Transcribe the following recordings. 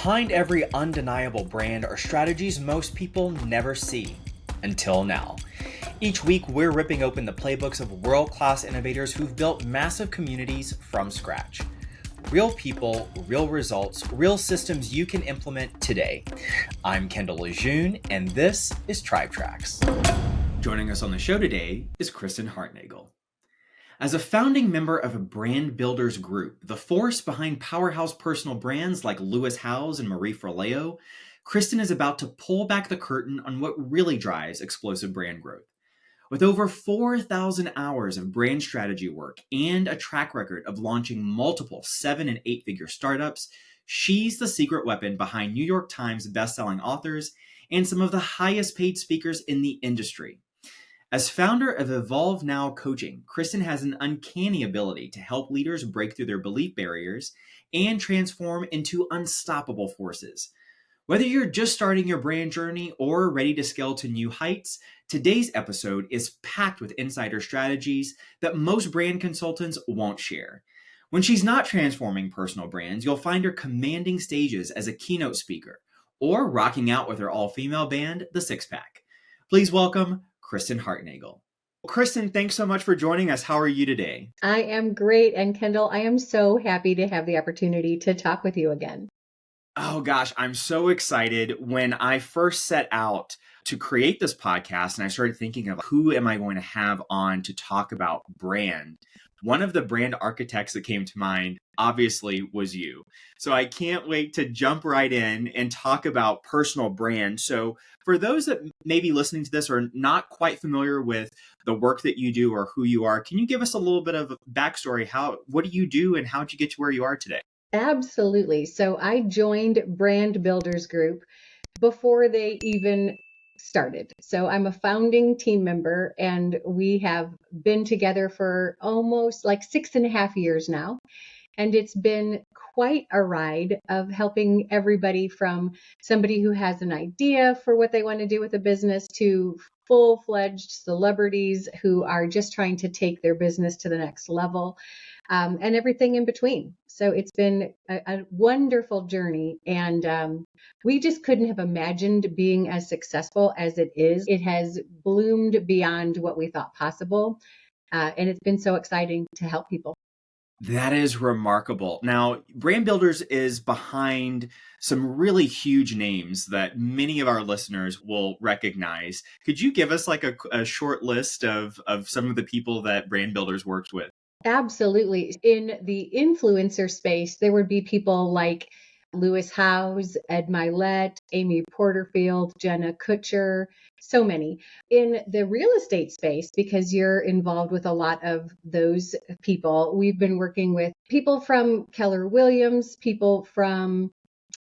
Behind every undeniable brand are strategies most people never see. Until now. Each week, we're ripping open the playbooks of world-class innovators who've built massive communities from scratch. Real people, real results, real systems you can implement today. I'm Kendall LeJeune, and this is Tribe Tracks. Joining us on the show today is Kristen Hartnagel. As a founding member of a brand builders group, the force behind powerhouse personal brands like Lewis Howes and Marie Forleo, Kristen is about to pull back the curtain on what really drives explosive brand growth. With over 4,000 hours of brand strategy work and a track record of launching multiple 7- and 8-figure startups, she's the secret weapon behind New York Times bestselling authors and some of the highest paid speakers in the industry. As founder of Evolve Now Coaching, Kristen has an uncanny ability to help leaders break through their belief barriers and transform into unstoppable forces. Whether you're just starting your brand journey or ready to scale to new heights, today's episode is packed with insider strategies that most brand consultants won't share. When she's not transforming personal brands, you'll find her commanding stages as a keynote speaker or rocking out with her all-female band, The Six Pack. Please welcome Kristen Hartnagel. Kristen, thanks so much for joining us. How are you today? I am great. And Kendall, I am so happy to have the opportunity to talk with you again. Oh gosh, I'm so excited. When I first set out to create this podcast and I started thinking of who am I going to have on to talk about brand, one of the brand architects that came to mind obviously was you. So I can't wait to jump right in and talk about personal brand. So for those that may be listening to this or not quite familiar with the work that you do or who you are, can you give us a little bit of backstory? What do you do and how did you get to where you are today? Absolutely. So I joined Brand Builders Group before they even started. So I'm a founding team member and we have been together for almost like 6.5 years now. And it's been quite a ride of helping everybody from somebody who has an idea for what they want to do with a business to full-fledged celebrities who are just trying to take their business to the next level, and everything in between. So it's been a wonderful journey, and we just couldn't have imagined being as successful as it is. It has bloomed beyond what we thought possible, and it's been so exciting to help people. That is remarkable. Now, Brand Builders is behind some really huge names that many of our listeners will recognize. Could you give us like a short list of some of the people that Brand Builders works with? Absolutely. In the influencer space, there would be people like Lewis Howes, Ed Mylett, Amy Porterfield, Jenna Kutcher, so many. In the real estate space, because you're involved with a lot of those people, we've been working with people from Keller Williams, people from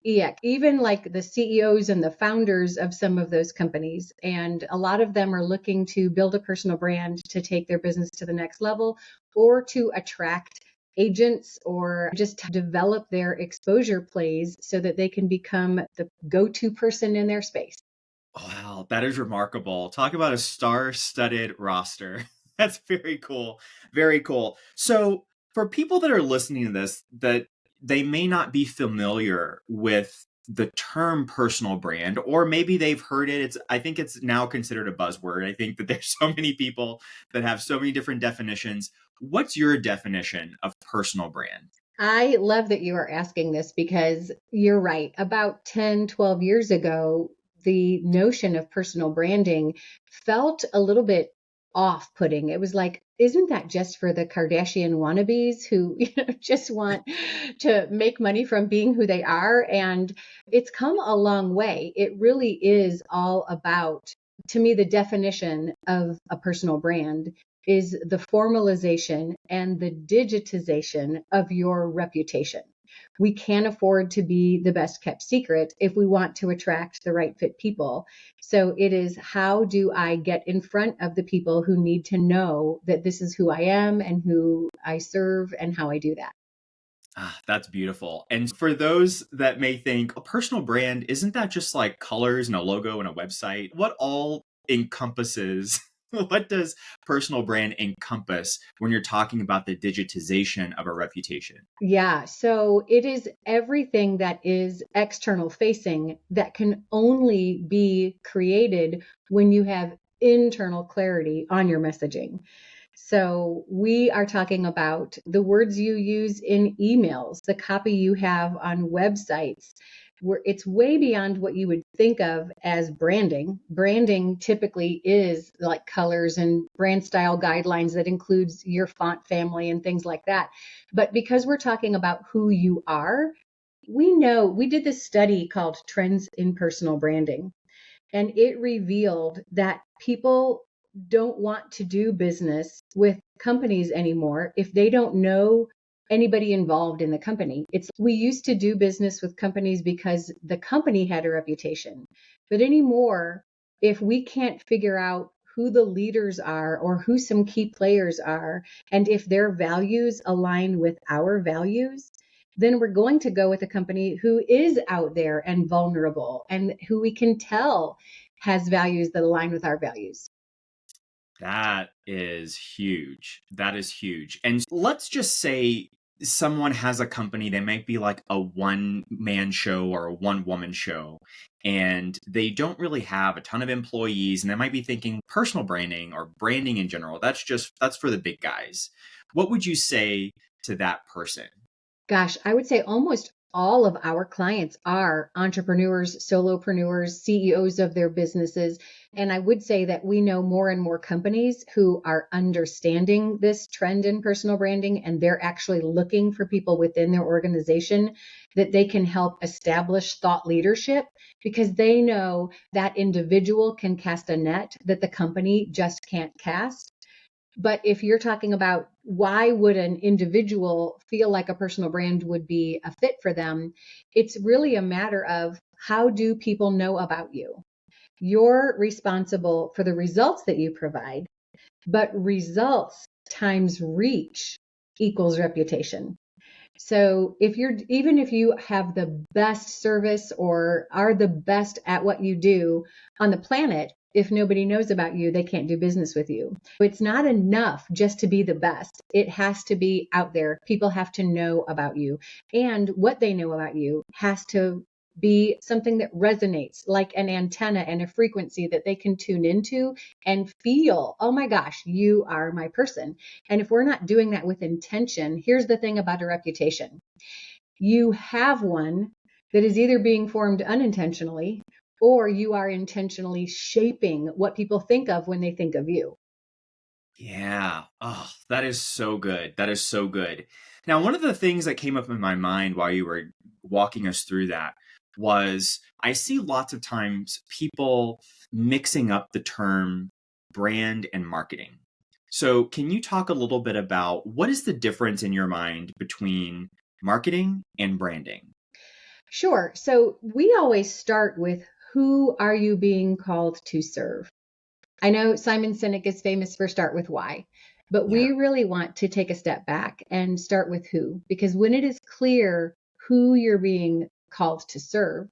EX, even like the CEOs and the founders of some of those companies. And a lot of them are looking to build a personal brand to take their business to the next level or to attract agents or just develop their exposure plays so that they can become the go-to person in their space. Wow, that is remarkable. Talk about a star-studded roster. That's very cool. Very cool. So for people that are listening to this, that they may not be familiar with the term personal brand, or maybe they've heard it. I think it's now considered a buzzword. I think that there's so many people that have so many different definitions. What's your definition of personal brand? I love that you are asking this because you're right. About 10, 12 years ago, the notion of personal branding felt a little bit off-putting. It was like, isn't that just for the Kardashian wannabes who just want to make money from being who they are? And it's come a long way. It really is all about, to me, the definition of a personal brand is the formalization and the digitization of your reputation. We can't afford to be the best kept secret if we want to attract the right fit people. So it is, how do I get in front of the people who need to know that this is who I am and who I serve and how I do that? That's beautiful. And for those that may think a personal brand, isn't that just like colors and a logo and a website? What all encompasses what does personal brand encompass when you're talking about the digitization of a reputation? Yeah, so it is everything that is external facing that can only be created when you have internal clarity on your messaging. So we are talking about the words you use in emails, the copy you have on websites, where it's way beyond what you would think of as branding. Branding typically is like colors and brand style guidelines that includes your font family and things like that. But because we're talking about who you are, we know we did this study called Trends in Personal Branding, and it revealed that people don't want to do business with companies anymore if they don't know anybody involved in the company. It's we used to do business with companies because the company had a reputation. But anymore, if we can't figure out who the leaders are or who some key players are, and if their values align with our values, then we're going to go with a company who is out there and vulnerable and who we can tell has values that align with our values. That is huge. That is huge. And let's just say someone has a company, they might be like a one man show or a one woman show, and they don't really have a ton of employees, and they might be thinking personal branding or branding in general. That's for the big guys. What would you say to that person? Gosh, I would say almost all of our clients are entrepreneurs, solopreneurs, CEOs of their businesses. And I would say that we know more and more companies who are understanding this trend in personal branding, and they're actually looking for people within their organization that they can help establish thought leadership, because they know that individual can cast a net that the company just can't cast. But if you're talking about why would an individual feel like a personal brand would be a fit for them, it's really a matter of how do people know about you? You're responsible for the results that you provide, but results times reach equals reputation. So even if you have the best service or are the best at what you do on the planet, if nobody knows about you, they can't do business with you. It's not enough just to be the best. It has to be out there. People have to know about you. And what they know about you has to be something that resonates like an antenna and a frequency that they can tune into and feel, oh my gosh, you are my person. And if we're not doing that with intention, here's the thing about a reputation. You have one that is either being formed unintentionally or you are intentionally shaping what people think of when they think of you. Yeah. Oh, that is so good. That is so good. Now, one of the things that came up in my mind while you were walking us through that was I see lots of times people mixing up the term brand and marketing. So, can you talk a little bit about what is the difference in your mind between marketing and branding? Sure. So we always start with who are you being called to serve? I know Simon Sinek is famous for start with why, but Yeah. we really want to take a step back and start with who, because when it is clear who you're being called to serve,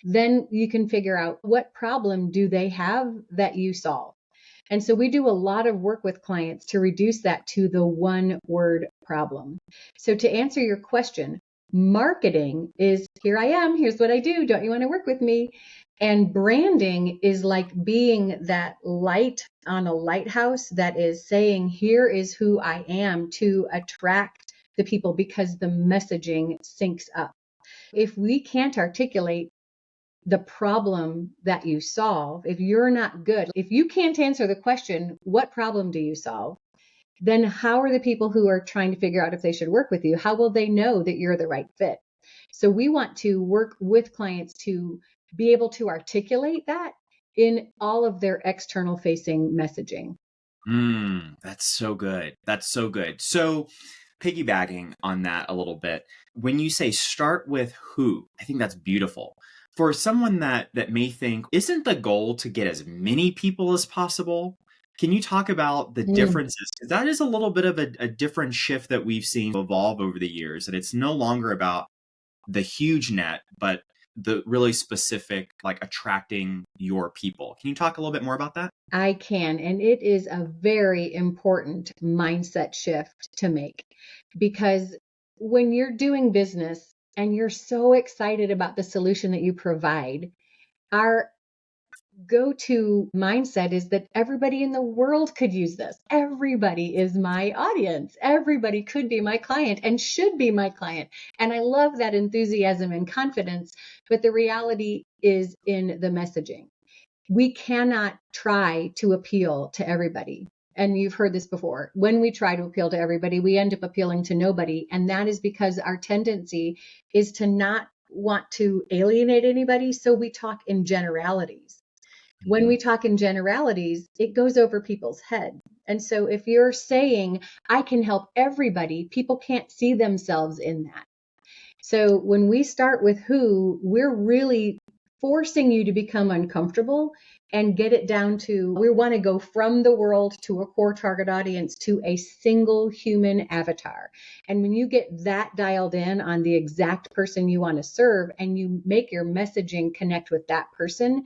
then you can figure out what problem do they have that you solve. And so we do a lot of work with clients to reduce that to the one word problem. So to answer your question, marketing is here I am, here's what I do, don't you want to work with me? And branding is like being that light on a lighthouse that is saying, here is who I am, to attract the people because the messaging syncs up. If we can't articulate the problem that you solve, if you're not good, if you can't answer the question, what problem do you solve? Then how are the people who are trying to figure out if they should work with you, how will they know that you're the right fit? So we want to work with clients to be able to articulate that in all of their external facing messaging. That's so good. That's so good. So, piggybacking on that a little bit, when you say start with who, I think that's beautiful. For someone that may think, isn't the goal to get as many people as possible? Can you talk about the Mm. differences? 'Cause that is a little bit of a different shift that we've seen evolve over the years, and it's no longer about the huge net, but the really specific, like attracting your people. Can you talk a little bit more about that? I can, and it is a very important mindset shift to make, because when you're doing business and you're so excited about the solution that you provide, our go-to mindset is that everybody in the world could use this. Everybody is my audience. Everybody could be my client and should be my client. And I love that enthusiasm and confidence, but the reality is in the messaging. We cannot try to appeal to everybody. And you've heard this before. When we try to appeal to everybody, we end up appealing to nobody. And that is because our tendency is to not want to alienate anybody. So we talk in generalities. When Mhm. we talk in generalities, it goes over people's head. And so if you're saying, I can help everybody, people can't see themselves in that. So when we start with who, we're really forcing you to become uncomfortable and get it down to, we want to go from the world to a core target audience to a single human avatar. And when you get that dialed in on the exact person you want to serve and you make your messaging connect with that person,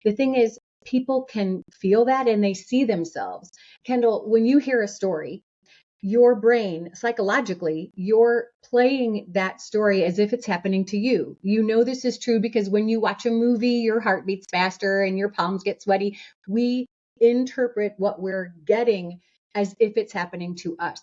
the thing is, people can feel that and they see themselves. Kendall, when you hear a story, your brain psychologically, you're playing that story as if it's happening to you. You know this is true because when you watch a movie, your heart beats faster and your palms get sweaty. We interpret what we're getting as if it's happening to us.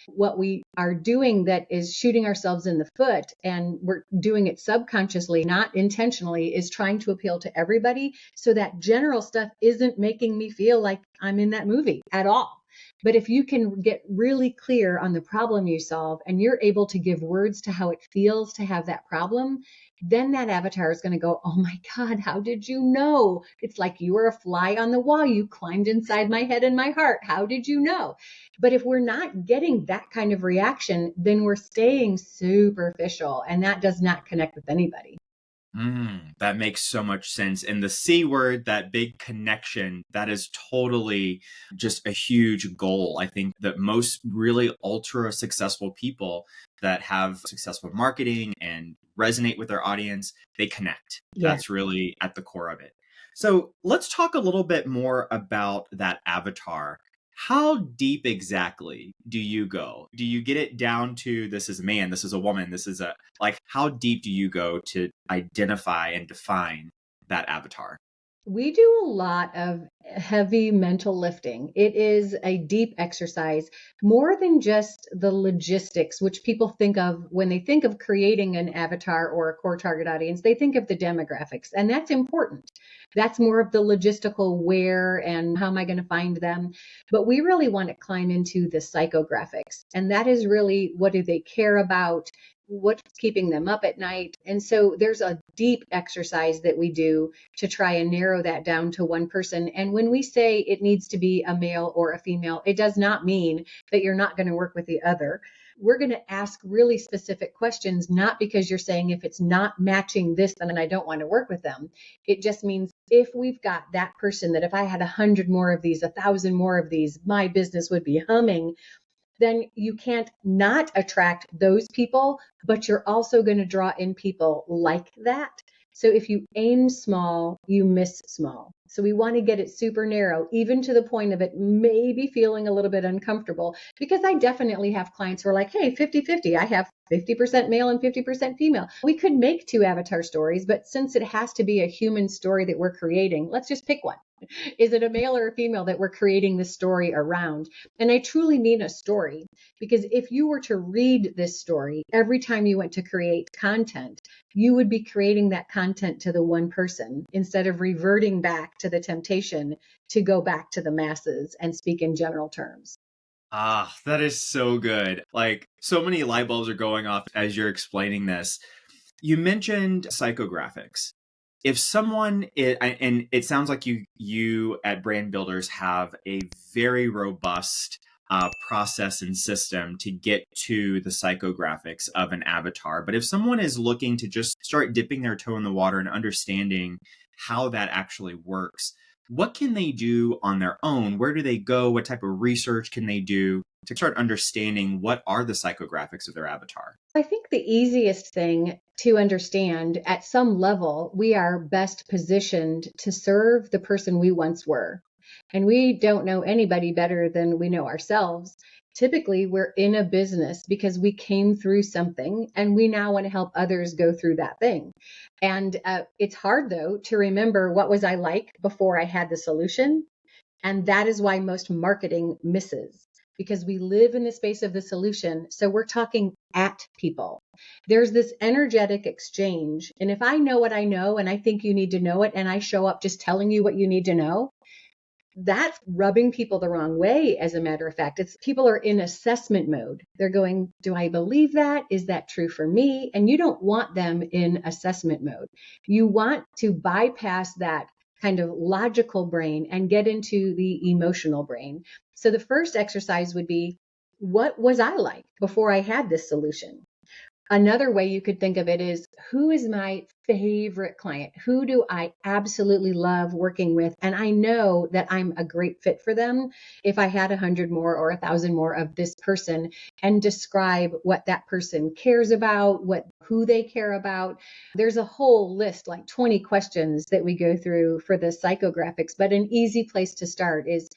What we are doing that is shooting ourselves in the foot, and we're doing it subconsciously, not intentionally, is trying to appeal to everybody. So that general stuff isn't making me feel like I'm in that movie at all. But if you can get really clear on the problem you solve and you're able to give words to how it feels to have that problem, then that avatar is going to go, oh my God, how did you know? It's like you were a fly on the wall. You climbed inside my head and my heart. How did you know? But if we're not getting that kind of reaction, then we're staying superficial, and that does not connect with anybody. That makes so much sense. And the C word, that big connection, that is totally just a huge goal. I think that most really ultra successful people that have successful marketing and resonate with their audience, they connect. Yeah. That's really at the core of it. So let's talk a little bit more about that avatar. How deep exactly do you go? Do you get it down to this is a man, this is a woman, this is a, like, how deep do you go to identify and define that avatar? We do a lot of heavy mental lifting. It is a deep exercise, more than just the logistics, which people think of when they think of creating an avatar or a core target audience. They think of the demographics, and that's important. That's more of the logistical where and how am I going to find them. But we really want to climb into the psychographics, and that is really what do they care about? What's keeping them up at night? And so there's a deep exercise that we do to try and narrow that down to one person. And when we say it needs to be a male or a female, it does not mean that you're not going to work with the other. We're going to ask really specific questions, not because you're saying if it's not matching this, then I don't want to work with them. It just means if we've got that person that if I had 100 more of these, 1,000 more of these, my business would be humming, then you can't not attract those people, but you're also going to draw in people like that. So if you aim small, you miss small. So we want to get it super narrow, even to the point of it maybe feeling a little bit uncomfortable, because I definitely have clients who are like, hey, 50-50. I have 50% male and 50% female. We could make two avatar stories, but since it has to be a human story that we're creating, let's just pick one. Is it a male or a female that we're creating this story around? And I truly mean a story, because if you were to read this story every time you went to create content, you would be creating that content to the one person instead of reverting back to the temptation to go back to the masses and speak in general terms. Ah, that is so good. Like, so many light bulbs are going off as you're explaining this. You mentioned psychographics. If someone and it sounds like you at Brand Builders have a very robust process and system to get to the psychographics of an avatar. But if someone is looking to just start dipping their toe in the water and understanding how that actually works, what can they do on their own? Where do they go? What type of research can they do to start understanding what are the psychographics of their avatar? I think the easiest thing to understand at some level, we are best positioned to serve the person we once were. And we don't know anybody better than we know ourselves. Typically, we're in a business because we came through something and we now want to help others go through that thing. And it's hard, though, to remember what was I like before I had the solution. And that is why most marketing misses, because we live in the space of the solution. So we're talking at people. There's this energetic exchange. And if I know what I know and I think you need to know it, and I show up just telling you what you need to know, that's rubbing people the wrong way. As a matter of fact, it's people are in assessment mode. They're going, do I believe that? Is that true for me? And you don't want them in assessment mode. You want to bypass that kind of logical brain and get into the emotional brain. So the first exercise would be, what was I like before I had this solution? Another way you could think of it is, who is my favorite client? Who do I absolutely love working with? And I know that I'm a great fit for them if I had 100 more or 1,000 more of this person, and describe what that person cares about, who they care about. There's a whole list, like 20 questions that we go through for the psychographics, but an easy place to start is,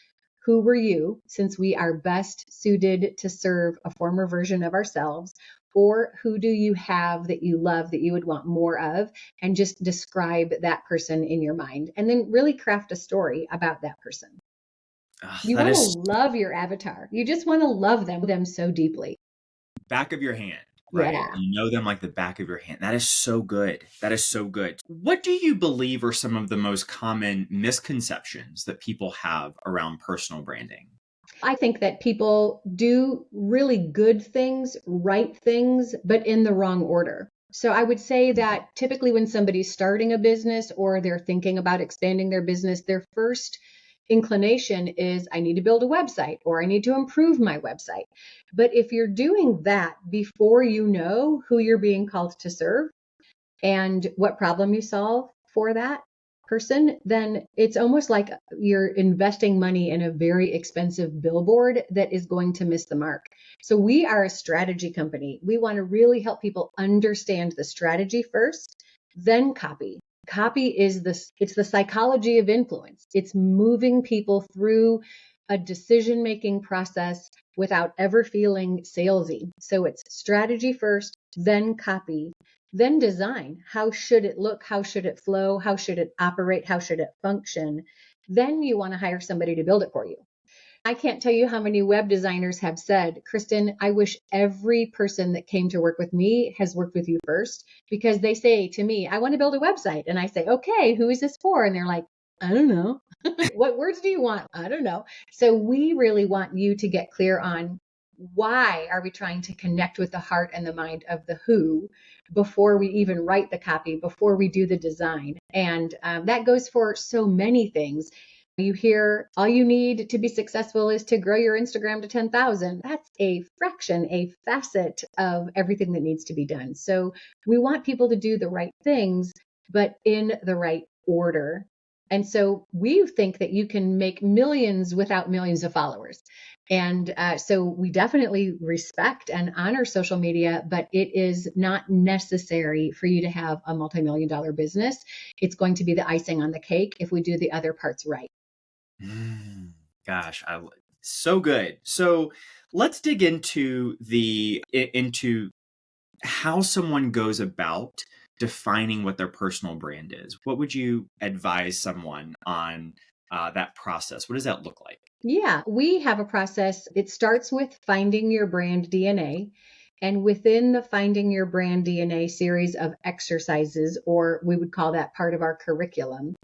who were you, since we are best suited to serve a former version of ourselves? Or who do you have that you love that you would want more of? And just describe that person in your mind. And then really craft a story about that person. You That want to is love your avatar. You just want to love them so deeply. back of your hand, right? Yeah. You know them like the back of your hand. That is so good. That is so good. What do you believe are some of the most common misconceptions that people have around personal branding? I think that people do really good things, right things, but in the wrong order. So I would say that typically when somebody's starting a business or they're thinking about expanding their business, their first inclination is, I need to build a website or I need to improve my website. But if you're doing that before you know who you're being called to serve and what problem you solve for that person, then it's almost like you're investing money in a very expensive billboard that is going to miss the mark. So we are a strategy company. We want to really help people understand the strategy first, then copy. Copy is it's the psychology of influence. It's moving people through a decision-making process without ever feeling salesy. So it's strategy first, then copy, then design. How should it look? How should it flow? How should it operate? How should it function? Then you want to hire somebody to build it for you. I can't tell you how many web designers have said, Kristen, I wish every person that came to work with me has worked with you first, because they say to me, I want to build a website. And I say, okay, who is this for? And they're like, I don't know. What words do you want? I don't know. So we really want you to get clear on, why are we trying to connect with the heart and the mind of the who before we even write the copy, before we do the design. And that goes for so many things. You hear all you need to be successful is to grow your Instagram to 10,000. That's a fraction, a facet of everything that needs to be done. So we want people to do the right things, but in the right order. And so we think that you can make millions without millions of followers. And so we definitely respect and honor social media, but it is not necessary for you to have a multi-million dollar business. It's going to be the icing on the cake if we do the other parts right. Gosh, so good. So let's dig into how someone goes about defining what their personal brand is. What would you advise someone on that process? What does that look like? Yeah, we have a process. It starts with finding your brand DNA. And within the Finding Your Brand DNA series of exercises, or we would call that part of our curriculum,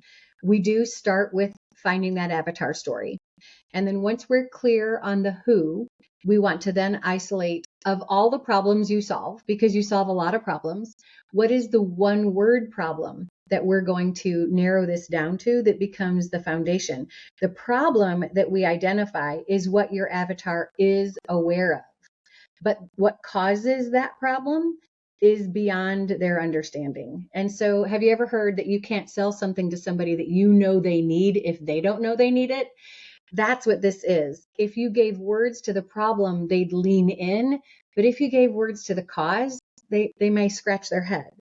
we do start with finding that avatar story. And then once we're clear on the who, we want to then isolate, of all the problems you solve, because you solve a lot of problems, what is the one word problem that we're going to narrow this down to that becomes the foundation? The problem that we identify is what your avatar is aware of. But what causes that problem is beyond their understanding. And so, have you ever heard that you can't sell something to somebody that you know they need if they don't know they need it? That's what this is. If you gave words to the problem, they'd lean in. But if you gave words to the cause, they may scratch their head.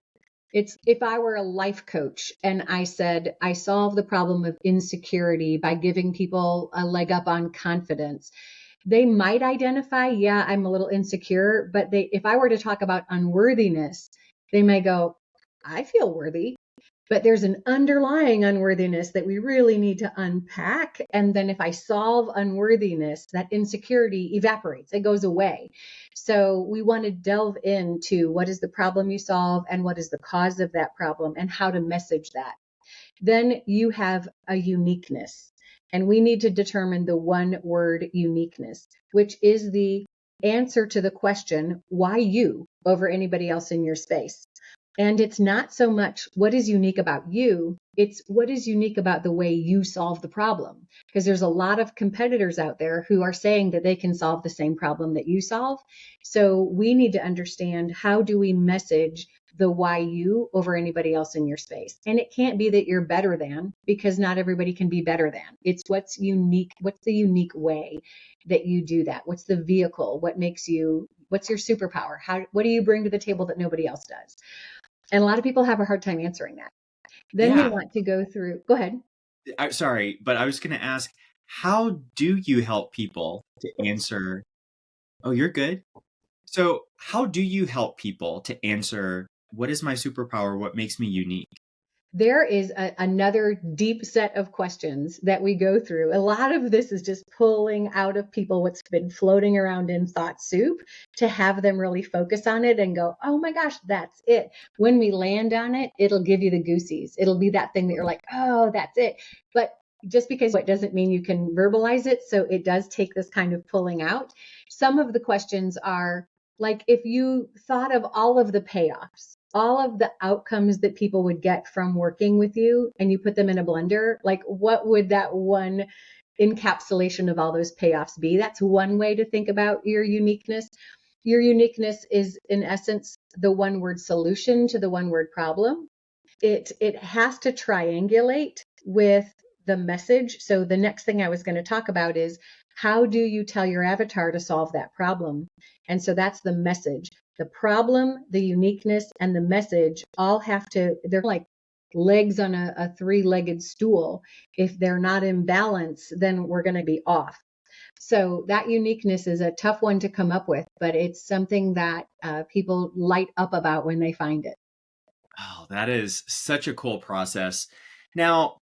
It's if I were a life coach and I said, I solve the problem of insecurity by giving people a leg up on confidence. They might identify, yeah, I'm a little insecure, but if I were to talk about unworthiness, they may go, I feel worthy. But there's an underlying unworthiness that we really need to unpack. And then if I solve unworthiness, that insecurity evaporates, it goes away. So we want to delve into what is the problem you solve and what is the cause of that problem and how to message that. Then you have a uniqueness. And we need to determine the one word uniqueness, which is the answer to the question, why you over anybody else in your space? And it's not so much what is unique about you, it's what is unique about the way you solve the problem. Because there's a lot of competitors out there who are saying that they can solve the same problem that you solve. So we need to understand, how do we message the why you over anybody else in your space? And it can't be that you're better than, because not everybody can be better than. It's what's unique, what's the unique way that you do that? What's the vehicle? What makes you, what's your superpower? What do you bring to the table that nobody else does? And a lot of people have a hard time answering that. Then we Yeah. want to go through, go ahead. Sorry, but I was going to ask, how do you help people to answer? Oh, you're good. So, how do you help people to answer, what is my superpower? What makes me unique? There is another deep set of questions that we go through. A lot of this is just pulling out of people what's been floating around in thought soup to have them really focus on it and go, oh my gosh, that's it. When we land on it, it'll give you the goosies. It'll be that thing that you're like, oh, that's it. But just because it doesn't mean you can verbalize it. So it does take this kind of pulling out. Some of the questions are like, if you thought of all of the payoffs, all of the outcomes that people would get from working with you, and you put them in a blender, like what would that one encapsulation of all those payoffs be? That's one way to think about your uniqueness. Your uniqueness is, in essence, the one word solution to the one word problem. It has to triangulate with the message. So the next thing I was going to talk about is, how do you tell your avatar to solve that problem? And so that's the message. The problem, the uniqueness, and the message all have to, they're like legs on a three-legged stool. If they're not in balance, then we're going to be off. So that uniqueness is a tough one to come up with, but it's something that people light up about when they find it. Oh, that is such a cool process. Now,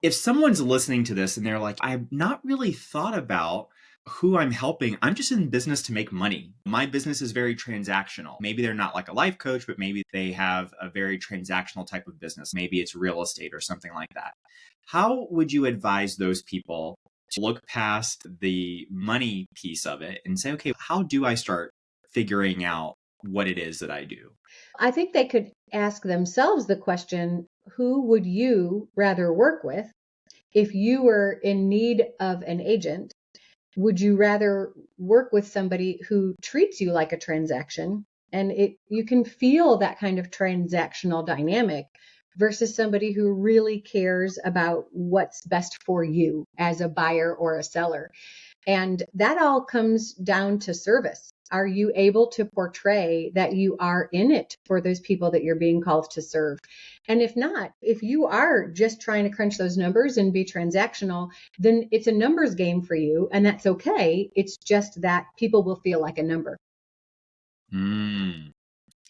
if someone's listening to this and they're like, I've not really thought about who I'm helping, I'm just in business to make money. My business is very transactional. Maybe they're not like a life coach, but maybe they have a very transactional type of business. Maybe it's real estate or something like that. How would you advise those people to look past the money piece of it and say, okay, how do I start figuring out what it is that I do? I think they could ask themselves the question, who would you rather work with? If you were in need of an agent, would you rather work with somebody who treats you like a transaction? And you can feel that kind of transactional dynamic versus somebody who really cares about what's best for you as a buyer or a seller. And that all comes down to service. Are you able to portray that you are in it for those people that you're being called to serve? And if not, if you are just trying to crunch those numbers and be transactional, then it's a numbers game for you. And that's okay. It's just that people will feel like a number.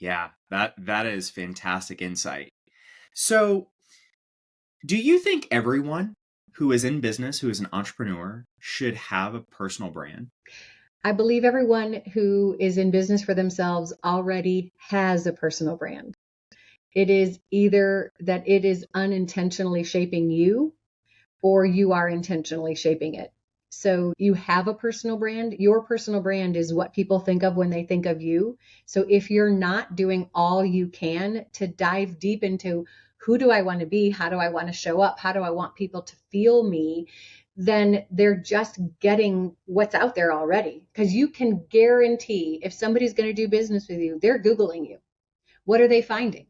Yeah, that is fantastic insight. So, do you think everyone who is in business, who is an entrepreneur, should have a personal brand? I believe everyone who is in business for themselves already has a personal brand. It is either that it is unintentionally shaping you, or you are intentionally shaping it. So you have a personal brand. Your personal brand is what people think of when they think of you. So if you're not doing all you can to dive deep into, who do I want to be? How do I want to show up? How do I want people to feel me? Then they're just getting what's out there already. Because you can guarantee if somebody's going to do business with you, they're Googling you. What are they finding?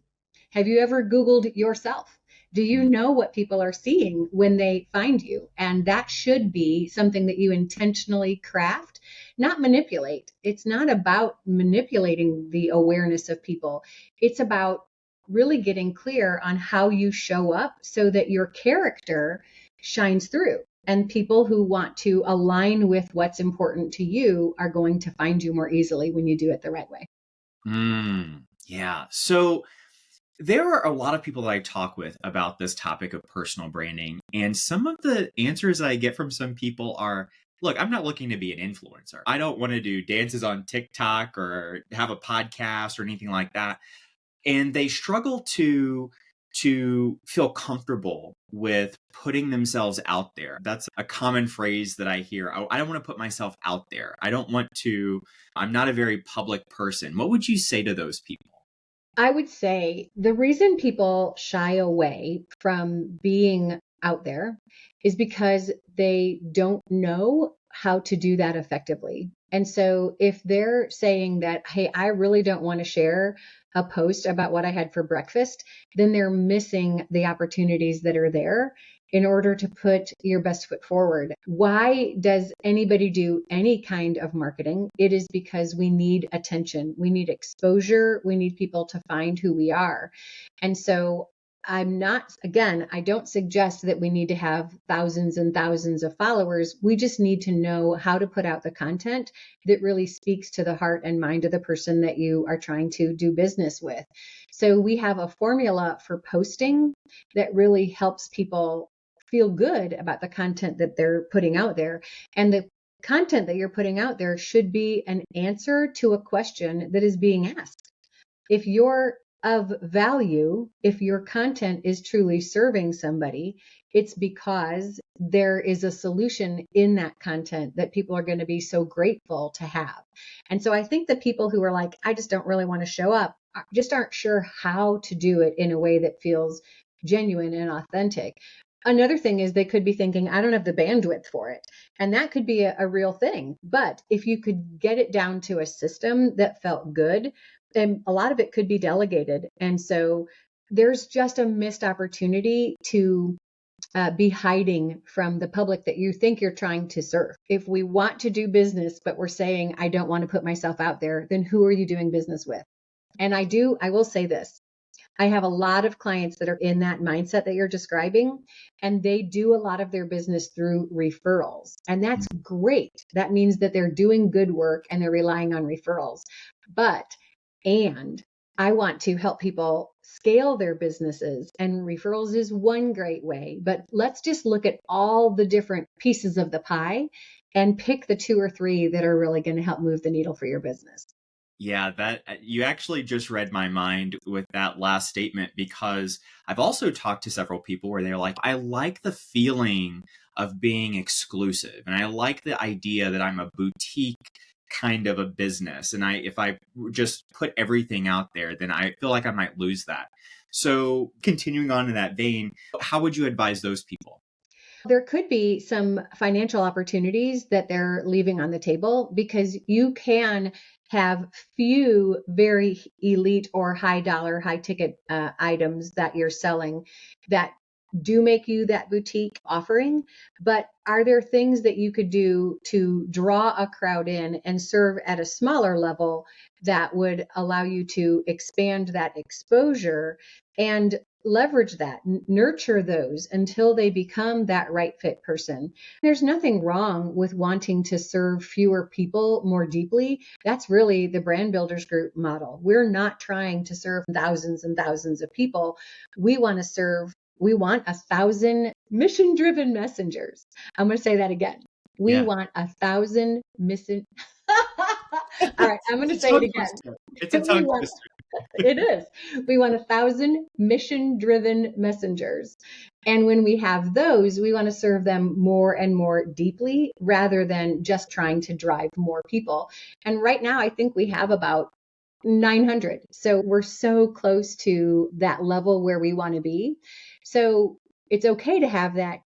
Have you ever Googled yourself? Do you know what people are seeing when they find you? And that should be something that you intentionally craft, not manipulate. It's not about manipulating the awareness of people. It's about really getting clear on how you show up so that your character shines through. And people who want to align with what's important to you are going to find you more easily when you do it the right way. Yeah. So there are a lot of people that I talk with about this topic of personal branding. And some of the answers I get from some people are, look, I'm not looking to be an influencer. I don't want to do dances on TikTok or have a podcast or anything like that. And they struggle to feel comfortable with putting themselves out there. That's a common phrase that I hear. Oh, I don't want to put myself out there. I'm not a very public person. What would you say to those people? I would say the reason people shy away from being out there is because they don't know how to do that effectively. And so if they're saying that, hey, I really don't want to share a post about what I had for breakfast, then they're missing the opportunities that are there in order to put your best foot forward. Why does anybody do any kind of marketing? It is because we need attention, we need exposure, we need people to find who we are. And so I don't suggest that we need to have thousands and thousands of followers. We just need to know how to put out the content that really speaks to the heart and mind of the person that you are trying to do business with. So we have a formula for posting that really helps people feel good about the content that they're putting out there. And the content that you're putting out there should be an answer to a question that is being asked. If you're of value, if your content is truly serving somebody, it's because there is a solution in that content that people are going to be so grateful to have. And so I think the people who are like, I just don't really want to show up, just aren't sure how to do it in a way that feels genuine and authentic. Another thing is they could be thinking, I don't have the bandwidth for it. And that could be a real thing. But if you could get it down to a system that felt good, and a lot of it could be delegated. And so there's just a missed opportunity to be hiding from the public that you think you're trying to serve. If we want to do business, but we're saying, I don't want to put myself out there, then who are you doing business with? And I will say this. I have a lot of clients that are in that mindset that you're describing, and they do a lot of their business through referrals. And that's great. That means that they're doing good work and they're relying on referrals. And I want to help people scale their businesses, and referrals is one great way. But let's just look at all the different pieces of the pie and pick the 2 or 3 that are really going to help move the needle for your business. Yeah, that you actually just read my mind with that last statement, because I've also talked to several people where they're like, I like the feeling of being exclusive. And I like the idea that I'm a boutique kind of a business. And if I just put everything out there, then I feel like I might lose that. So continuing on in that vein, how would you advise those people? There could be some financial opportunities that they're leaving on the table, because you can have few very elite or high dollar, high ticket items that you're selling that do make you that boutique offering. But are there things that you could do to draw a crowd in and serve at a smaller level that would allow you to expand that exposure and leverage that, nurture those until they become that right fit person? There's nothing wrong with wanting to serve fewer people more deeply. That's really the Brand Builders Group model. We're not trying to serve thousands and thousands of people. We want 1,000 mission driven messengers. I'm going to say that again. We want 1,000 mission. All right, I'm going to say it again. It's a tongue twister. It is. We want 1,000 mission-driven messengers. And when we have those, we want to serve them more and more deeply rather than just trying to drive more people. And right now, I think we have about 900. So we're so close to that level where we want to be. So it's okay to have that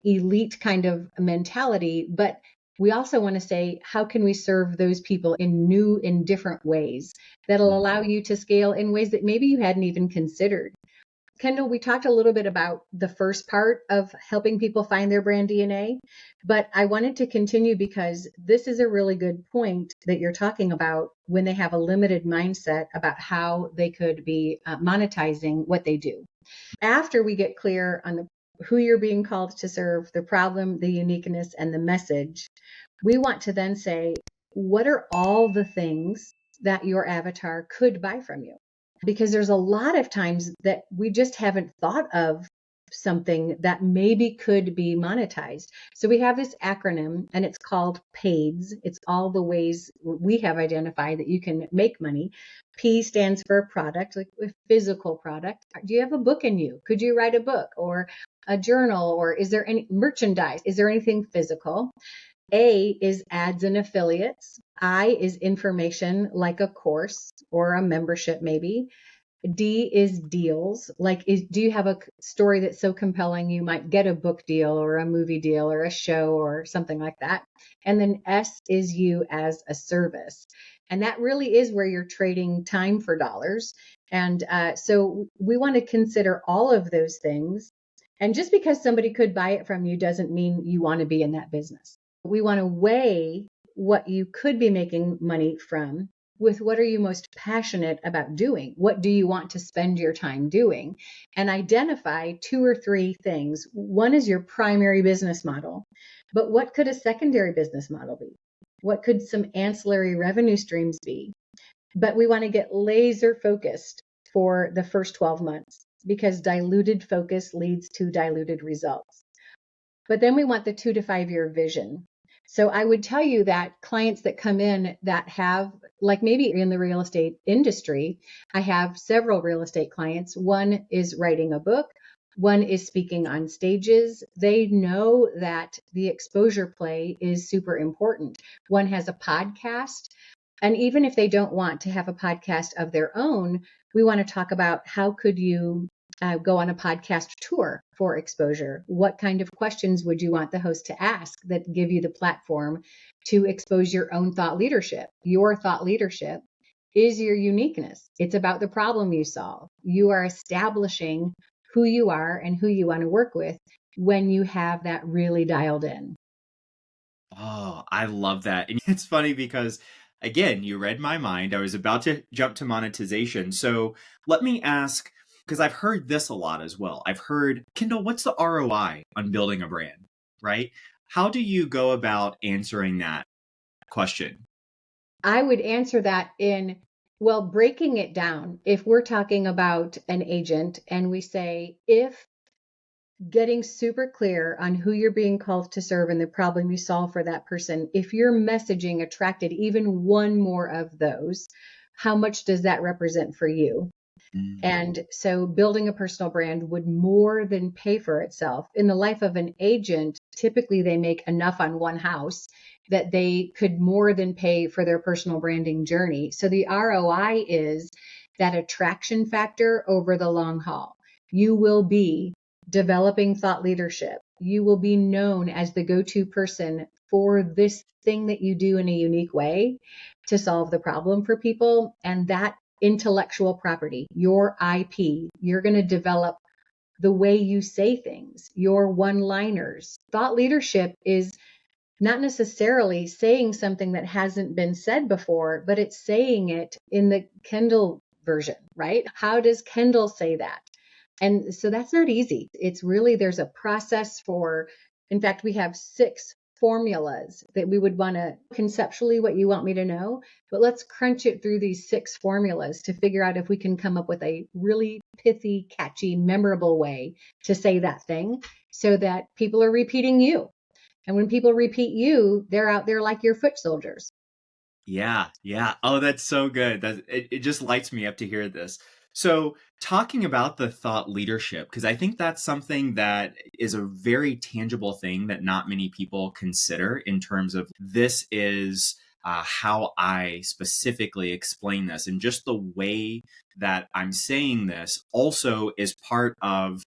elite kind of mentality, but We also want to say, how can we serve those people in new and different ways that'll allow you to scale in ways that maybe you hadn't even considered? Kendall, we talked a little bit about the first part of helping people find their brand DNA, but I wanted to continue because this is a really good point that you're talking about when they have a limited mindset about how they could be monetizing what they do. After we get clear on who you're being called to serve, the problem, the uniqueness, and the message, we want to then say, what are all the things that your avatar could buy from you? Because there's a lot of times that we just haven't thought of something that maybe could be monetized. So we have this acronym and it's called PAIDS. It's all the ways we have identified that you can make money. P stands for product, like a physical product. Do you have a book in you? Could you write a book or a journal? Or is there any merchandise? Is there anything physical? A is ads and affiliates. I is information like a course or a membership maybe. D is deals. Like, do you have a story that's so compelling you might get a book deal or a movie deal or a show or something like that? And then S is you as a service. And that really is where you're trading time for dollars. And so we want to consider all of those things. And just because somebody could buy it from you doesn't mean you want to be in that business. We want to weigh what you could be making money from with what are you most passionate about doing? What do you want to spend your time doing? And identify 2 or 3 things. One is your primary business model, but what could a secondary business model be? What could some ancillary revenue streams be? But we want to get laser focused for the first 12 months because diluted focus leads to diluted results. But then we want the 2 to 5 year vision. So I would tell you that clients that come in that have, like maybe in the real estate industry, I have several real estate clients. One is writing a book. One is speaking on stages. They know that the exposure play is super important. One has a podcast. And even if they don't want to have a podcast of their own, we want to talk about how could you go on a podcast tour for exposure? What kind of questions would you want the host to ask that give you the platform to expose your own thought leadership? Your thought leadership is your uniqueness. It's about the problem you solve. You are establishing who you are and who you want to work with when you have that really dialed in. Oh, I love that. And it's funny because, again, you read my mind. I was about to jump to monetization. So let me ask, because I've heard this a lot as well. I've heard, Kendall, what's the ROI on building a brand, right? How do you go about answering that question? I would answer that well, breaking it down. If we're talking about an agent and we say, if getting super clear on who you're being called to serve and the problem you solve for that person, if your messaging attracted even one more of those, how much does that represent for you? And so building a personal brand would more than pay for itself. In the life of an agent, typically they make enough on one house that they could more than pay for their personal branding journey. So the ROI is that attraction factor over the long haul. You will be developing thought leadership. You will be known as the go-to person for this thing that you do in a unique way to solve the problem for people. And that intellectual property, your IP, you're going to develop the way you say things, your one-liners. Thought leadership is not necessarily saying something that hasn't been said before, but it's saying it in the Kendall version, right? How does Kendall say that? And so that's not easy. It's really, there's a process for, in fact, we have 6 formulas that we would want to conceptually what you want me to know, but let's crunch it through these 6 formulas to figure out if we can come up with a really pithy, catchy, memorable way to say that thing so that people are repeating you. And when people repeat you, they're out there like your foot soldiers. Yeah, yeah. Oh, that's so good. It just lights me up to hear this. So, talking about the thought leadership, because I think that's something that is a very tangible thing that not many people consider in terms of this is how I specifically explain this. And just the way that I'm saying this also is part of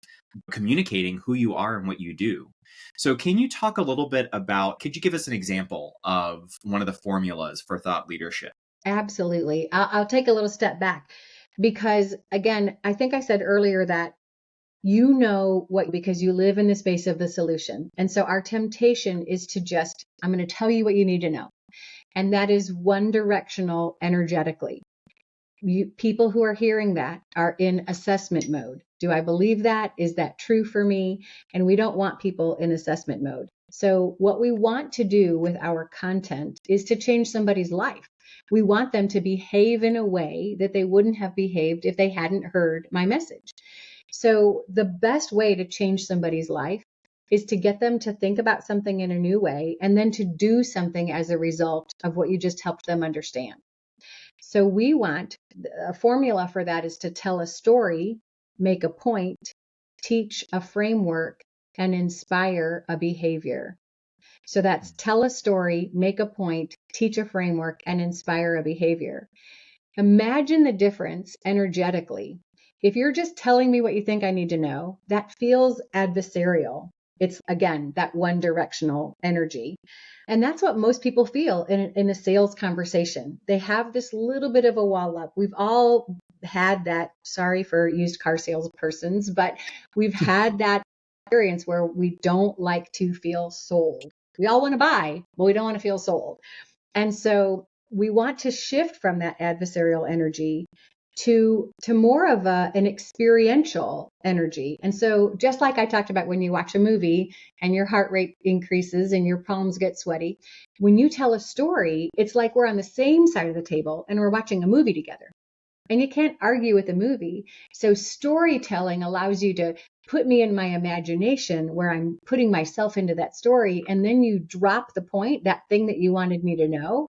communicating who you are and what you do. So can you talk a little bit about, could you give us an example of one of the formulas for thought leadership? Absolutely. I'll take a little step back because, again, I think I said earlier that you know what, because you live in the space of the solution. And so our temptation is to just, I'm going to tell you what you need to know. And that is one directional energetically. People who are hearing that are in assessment mode. Do I believe that? Is that true for me? And we don't want people in assessment mode. So what we want to do with our content is to change somebody's life. We want them to behave in a way that they wouldn't have behaved if they hadn't heard my message. So the best way to change somebody's life is to get them to think about something in a new way and then to do something as a result of what you just helped them understand. So we want a formula for that is to tell a story, make a point, teach a framework, and inspire a behavior. So that's tell a story, make a point, teach a framework, and inspire a behavior. Imagine the difference energetically. If you're just telling me what you think I need to know, that feels adversarial. It's, again, that one directional energy. And that's what most people feel in a sales conversation. They have this little bit of a wall up. We've all had that, sorry for used car salespersons, but we've had that experience where we don't like to feel sold. We all want to buy, but we don't want to feel sold. And so we want to shift from that adversarial energy to more of an experiential energy. And so just like I talked about when you watch a movie and your heart rate increases and your palms get sweaty, when you tell a story, it's like we're on the same side of the table and we're watching a movie together. And you can't argue with a movie. So storytelling allows you to put me in my imagination where I'm putting myself into that story. And then you drop the point, that thing that you wanted me to know.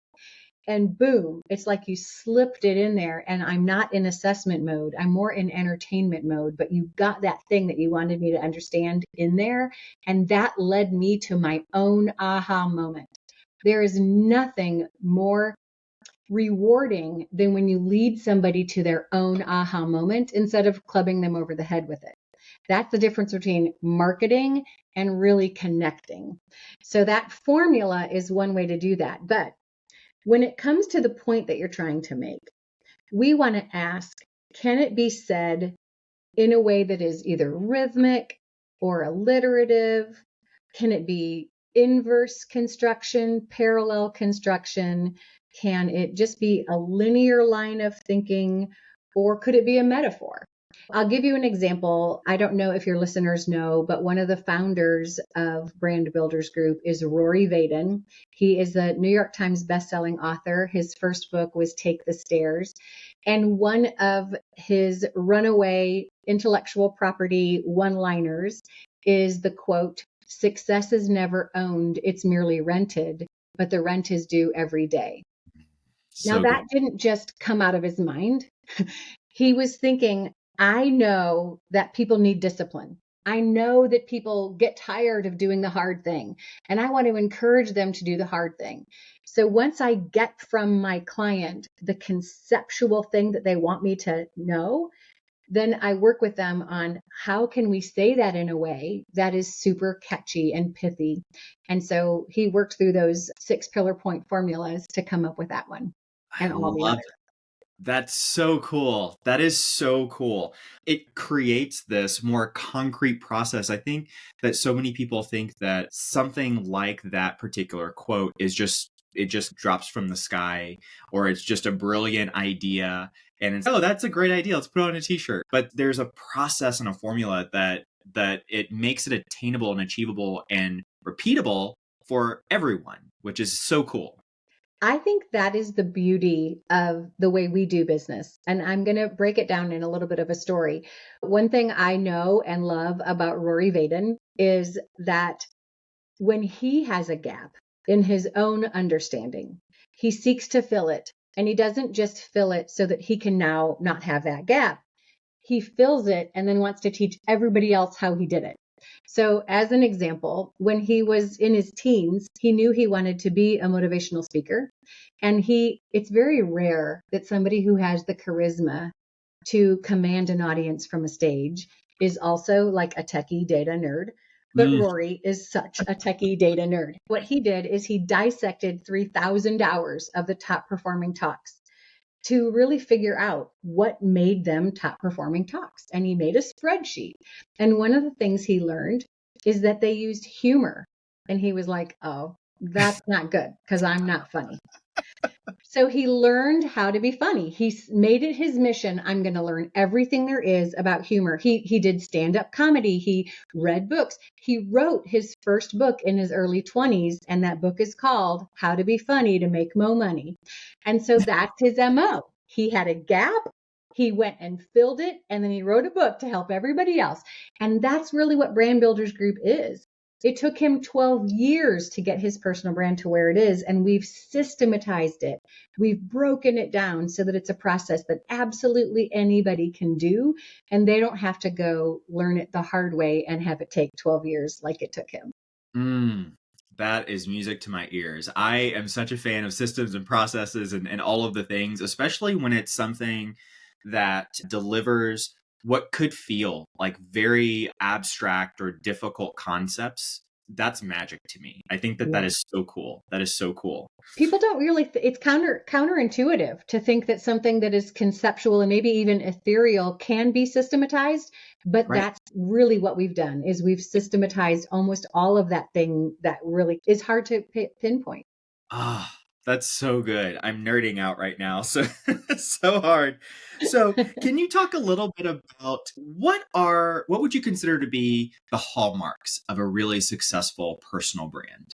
And boom, it's like you slipped it in there. And I'm not in assessment mode. I'm more in entertainment mode. But you got that thing that you wanted me to understand in there. And that led me to my own aha moment. There is nothing more rewarding than when you lead somebody to their own aha moment instead of clubbing them over the head with it. That's the difference between marketing and really connecting. So that formula is one way to do that. But when it comes to the point that you're trying to make, we want to ask, can it be said in a way that is either rhythmic or alliterative? Can it be inverse construction, parallel construction? Can it just be a linear line of thinking, or could it be a metaphor? I'll give you an example. I don't know if your listeners know, but one of the founders of Brand Builders Group is Rory Vaden. He is a New York Times bestselling author. His first book was Take the Stairs. And one of his runaway intellectual property one-liners is the quote, "Success is never owned, it's merely rented, but the rent is due every day." Now, So good. that didn't just come out of his mind. He was thinking, I know that people need discipline. I know that people get tired of doing the hard thing, and I want to encourage them to do the hard thing. So once I get from my client the conceptual thing that they want me to know, then I work with them on how can we say that in a way that is super catchy and pithy. And so he worked through those 6 pillar point formulas to come up with that one I and all the love others. it. That's so cool. That is so cool. It creates this more concrete process. I think that so many people think that something like that particular quote is just, it just drops from the sky, or it's just a brilliant idea. And it's, oh, that's a great idea. Let's put it on a t-shirt. But there's a process and a formula that it makes it attainable and achievable and repeatable for everyone, which is so cool. I think that is the beauty of the way we do business. And I'm going to break it down in a little bit of a story. One thing I know and love about Rory Vaden is that when he has a gap in his own understanding, he seeks to fill it. And he doesn't just fill it so that he can now not have that gap. He fills it and then wants to teach everybody else how he did it. So, as an example, when he was in his teens, he knew he wanted to be a motivational speaker. And it's very rare that somebody who has the charisma to command an audience from a stage is also like a techie data nerd. But Rory is such a techie data nerd. What he did is he dissected 3,000 hours of the top performing talks to really figure out what made them top performing talks. And he made a spreadsheet. And one of the things he learned is that they used humor. And he was like, oh, that's not good because I'm not funny. So he learned how to be funny. He made it his mission. I'm going to learn everything there is about humor. He did stand-up comedy. He read books. He wrote his first book in his early 20s, and that book is called How to Be Funny to Make Mo Money. And so that's his MO. He had a gap. He went and filled it, and then he wrote a book to help everybody else. And that's really what Brand Builders Group is. It took him 12 years to get his personal brand to where it is, and we've systematized it. We've broken it down so that it's a process that absolutely anybody can do, and they don't have to go learn it the hard way and have it take 12 years like it took him. That is music to my ears. I am such a fan of systems and processes and all of the things, especially when it's something that delivers what could feel like very abstract or difficult concepts. That's magic to me. I think that is so cool. That is so cool. People don't really, it's counterintuitive to think that something that is conceptual and maybe even ethereal can be systematized, but that's really what we've done is we've systematized almost all of that thing that really is hard to pinpoint. That's so good. I'm nerding out right now. So so hard. So can you talk a little bit about what would you consider to be the hallmarks of a really successful personal brand?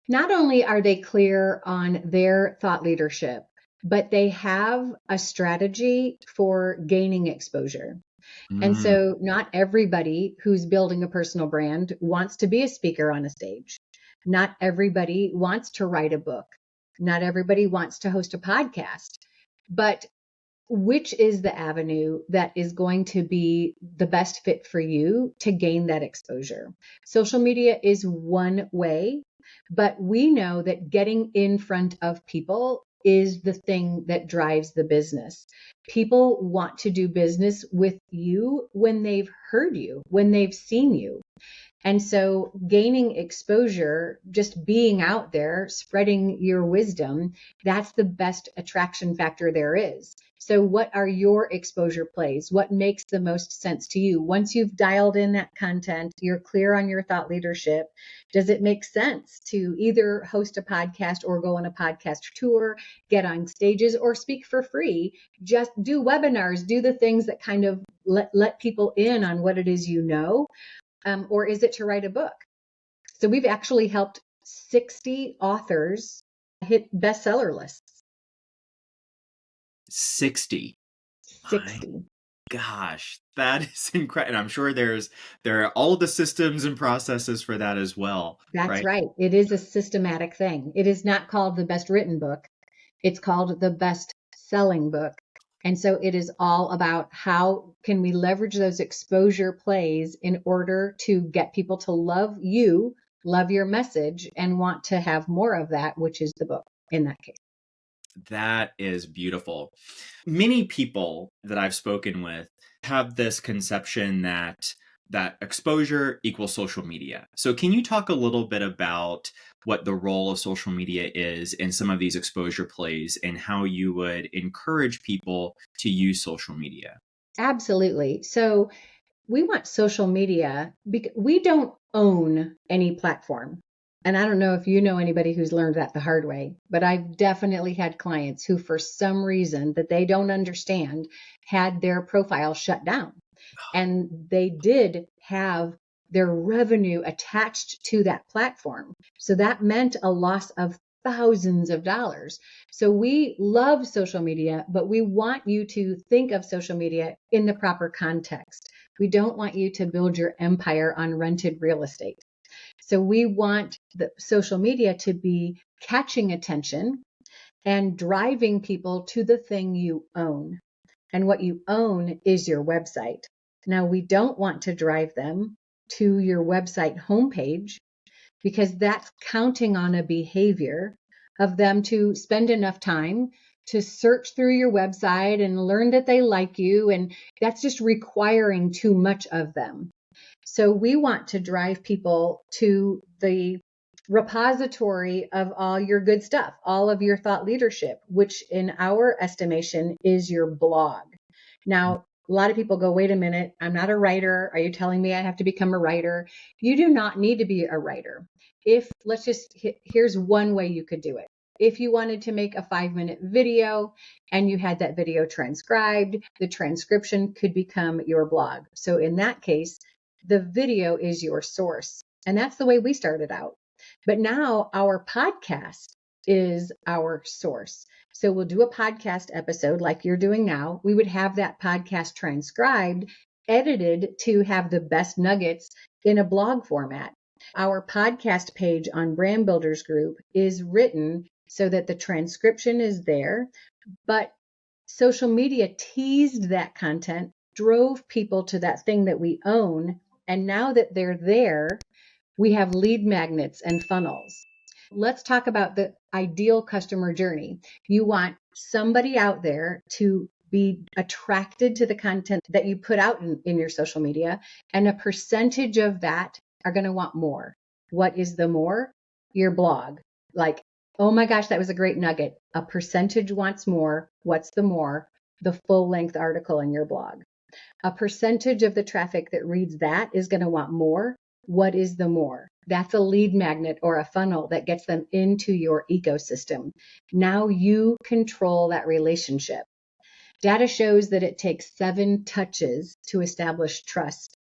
Not only are they clear on their thought leadership, but they have a strategy for gaining exposure. And so not everybody who's building a personal brand wants to be a speaker on a stage. Not everybody wants to write a book. Not everybody wants to host a podcast. But which is the avenue that is going to be the best fit for you to gain that exposure? Social media is one way, but we know that getting in front of people is the thing that drives the business. People want to do business with you when they've heard you, when they've seen you. And so gaining exposure, just being out there, spreading your wisdom, that's the best attraction factor there is. So what are your exposure plays? What makes the most sense to you? Once you've dialed in that content, you're clear on your thought leadership. Does it make sense to either host a podcast or go on a podcast tour, get on stages or speak for free? Just do webinars, do the things that kind of let people in on what it is you know. Or is it to write a book? So we've actually helped 60 authors hit bestseller lists. 60. 60. My gosh, that is incredible. And I'm sure there are all of the systems and processes for that as well. That's right. It is a systematic thing. It is not called the best written book. It's called the best selling book. And so it is all about how can we leverage those exposure plays in order to get people to love you, love your message, and want to have more of that, which is the book in that case. That is beautiful. Many people that I've spoken with have this conception that exposure equals social media. So can you talk a little bit about what the role of social media is in some of these exposure plays and how you would encourage people to use social media? Absolutely. So we want social media because we don't own any platform. And I don't know if you know anybody who's learned that the hard way, but I've definitely had clients who, for some reason that they don't understand, had their profile shut down. And they did have their revenue attached to that platform. So that meant a loss of thousands of dollars. So we love social media, but we want you to think of social media in the proper context. We don't want you to build your empire on rented real estate. So we want the social media to be catching attention and driving people to the thing you own. And what you own is your website. Now, we don't want to drive them to your website homepage because that's counting on a behavior of them to spend enough time to search through your website and learn that they like you. And that's just requiring too much of them. So we want to drive people to the repository of all your good stuff, all of your thought leadership, which in our estimation is your blog. Now, a lot of people go, wait a minute, I'm not a writer. Are you telling me I have to become a writer? You do not need to be a writer. Here's one way you could do it. If you wanted to make a 5-minute video and you had that video transcribed, the transcription could become your blog. So in that case, the video is your source. And that's the way we started out. But now our podcast is our source. So we'll do a podcast episode like you're doing now. We would have that podcast transcribed, edited to have the best nuggets in a blog format. Our podcast page on Brand Builders Group is written so that the transcription is there, but social media teased that content, drove people to that thing that we own. And now that they're there, we have lead magnets and funnels. Let's talk about the ideal customer journey. You want somebody out there to be attracted to the content that you put out in your social media, and a percentage of that are going to want more. What is the more? Your blog. Like, oh my gosh, that was a great nugget. A percentage wants more. What's the more? The full length article in your blog. A percentage of the traffic that reads that is going to want more. What is the more? That's a lead magnet or a funnel that gets them into your ecosystem. Now you control that relationship. Data shows that it takes 7 touches to establish trust.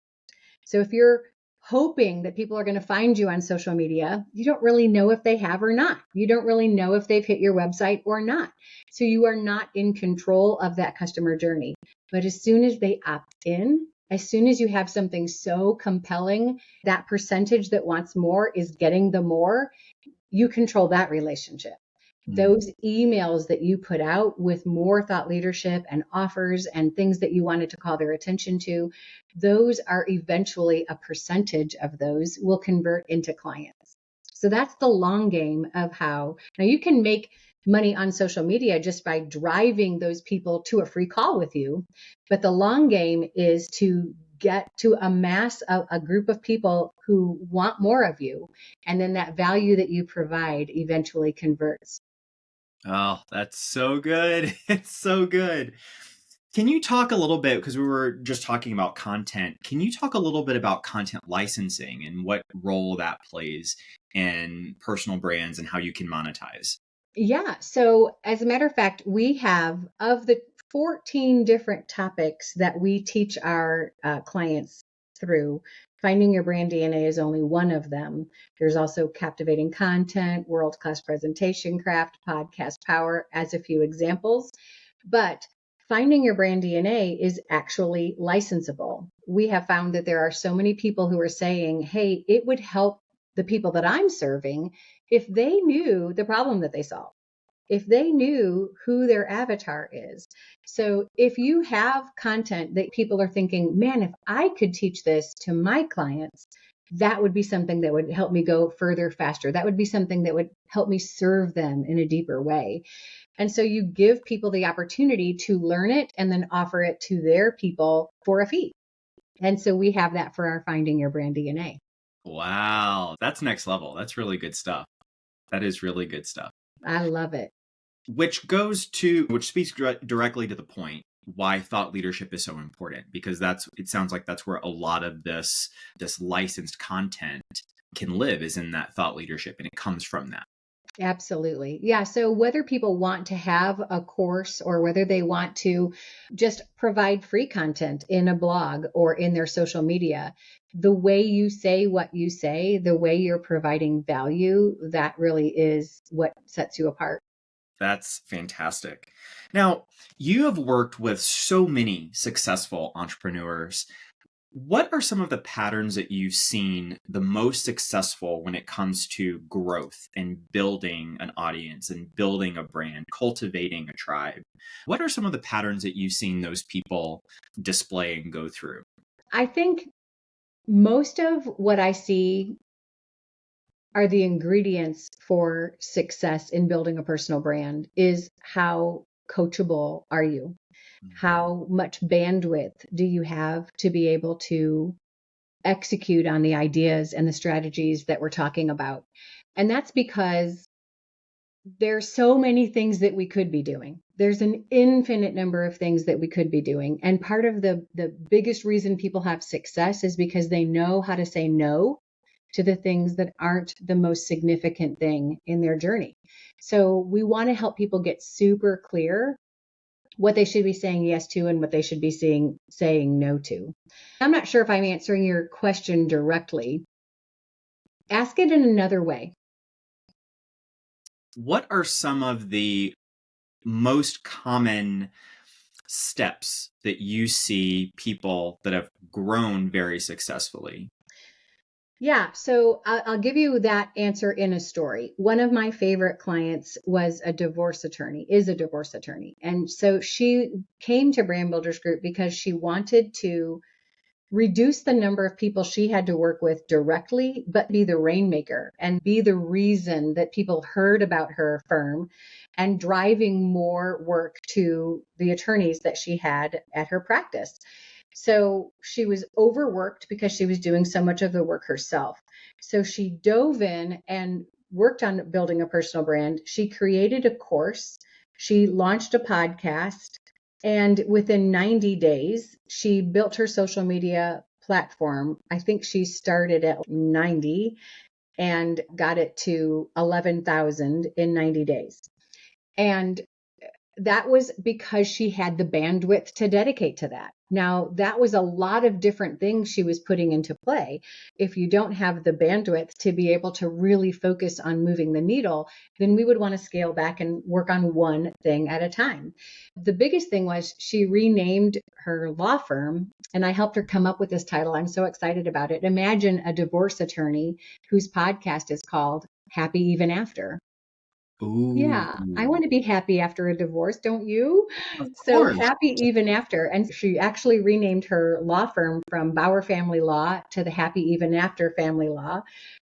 So if you're hoping that people are going to find you on social media, you don't really know if they have or not. You don't really know if they've hit your website or not. So you are not in control of that customer journey. But as soon as they opt in, as soon as you have something so compelling, that percentage that wants more is getting the more, you control that relationship. Those emails that you put out with more thought leadership and offers and things that you wanted to call their attention to, those are eventually a percentage of those will convert into clients. So that's the long game of how. Now you can make money on social media just by driving those people to a free call with you. But the long game is to get to amass a group of people who want more of you. And then that value that you provide eventually converts. Oh, that's so good. It's so good. Can you talk a little bit, because we were just talking about content, can you talk a little bit about content licensing and what role that plays in personal brands and how you can monetize? Yeah. So as a matter of fact, we have of the 14 different topics that we teach our clients through. Finding your brand DNA is only one of them. There's also captivating content, world-class presentation craft, podcast power as a few examples. But finding your brand DNA is actually licensable. We have found that there are so many people who are saying, hey, it would help the people that I'm serving if they knew the problem that they solve, if they knew who their avatar is. So if you have content that people are thinking, man, if I could teach this to my clients, that would be something that would help me go further, faster. That would be something that would help me serve them in a deeper way. And so you give people the opportunity to learn it and then offer it to their people for a fee. And so we have that for our Finding Your Brand DNA. Wow, that's next level. That's really good stuff. That is really good stuff. I love it. Which speaks directly to the point why thought leadership is so important, because it sounds like that's where a lot of this licensed content can live, is in that thought leadership, and it comes from that. Absolutely. Yeah. So whether people want to have a course or whether they want to just provide free content in a blog or in their social media, the way you say what you say, the way you're providing value, that really is what sets you apart. That's fantastic. Now, you have worked with so many successful entrepreneurs. What are some of the patterns that you've seen the most successful when it comes to growth and building an audience and building a brand, cultivating a tribe? What are some of the patterns that you've seen those people display and go through? I think most of what I see are the ingredients for success in building a personal brand is how coachable are you? How much bandwidth do you have to be able to execute on the ideas and the strategies that we're talking about. And that's because there's so many things that we could be doing. There's an infinite number of things that we could be doing. And part of the biggest reason people have success is because they know how to say no to the things that aren't the most significant thing in their journey. So we want to help people get super clear what they should be saying yes to and what they should be saying no to. I'm not sure if I'm answering your question directly. Ask it in another way. What are some of the most common steps that you see people that have grown very successfully? Yeah, so I'll give you that answer in a story. One of my favorite clients was a divorce attorney, is a divorce attorney. And so she came to Brand Builders Group because she wanted to reduce the number of people she had to work with directly, but be the rainmaker and be the reason that people heard about her firm and driving more work to the attorneys that she had at her practice. So she was overworked because she was doing so much of the work herself. So she dove in and worked on building a personal brand. She created a course. She launched a podcast. And within 90 days, she built her social media platform. I think she started at 90 and got it to 11,000 in 90 days. And that was because she had the bandwidth to dedicate to that. Now, that was a lot of different things she was putting into play. If you don't have the bandwidth to be able to really focus on moving the needle, then we would want to scale back and work on one thing at a time. The biggest thing was she renamed her law firm, and I helped her come up with this title. I'm so excited about it. Imagine a divorce attorney whose podcast is called Happy Even After. Ooh, Yeah, I want to be happy after a divorce, don't you? of So course. happy even after. And she actually renamed her law firm from Bauer Family Law to the Happy Even After Family Law,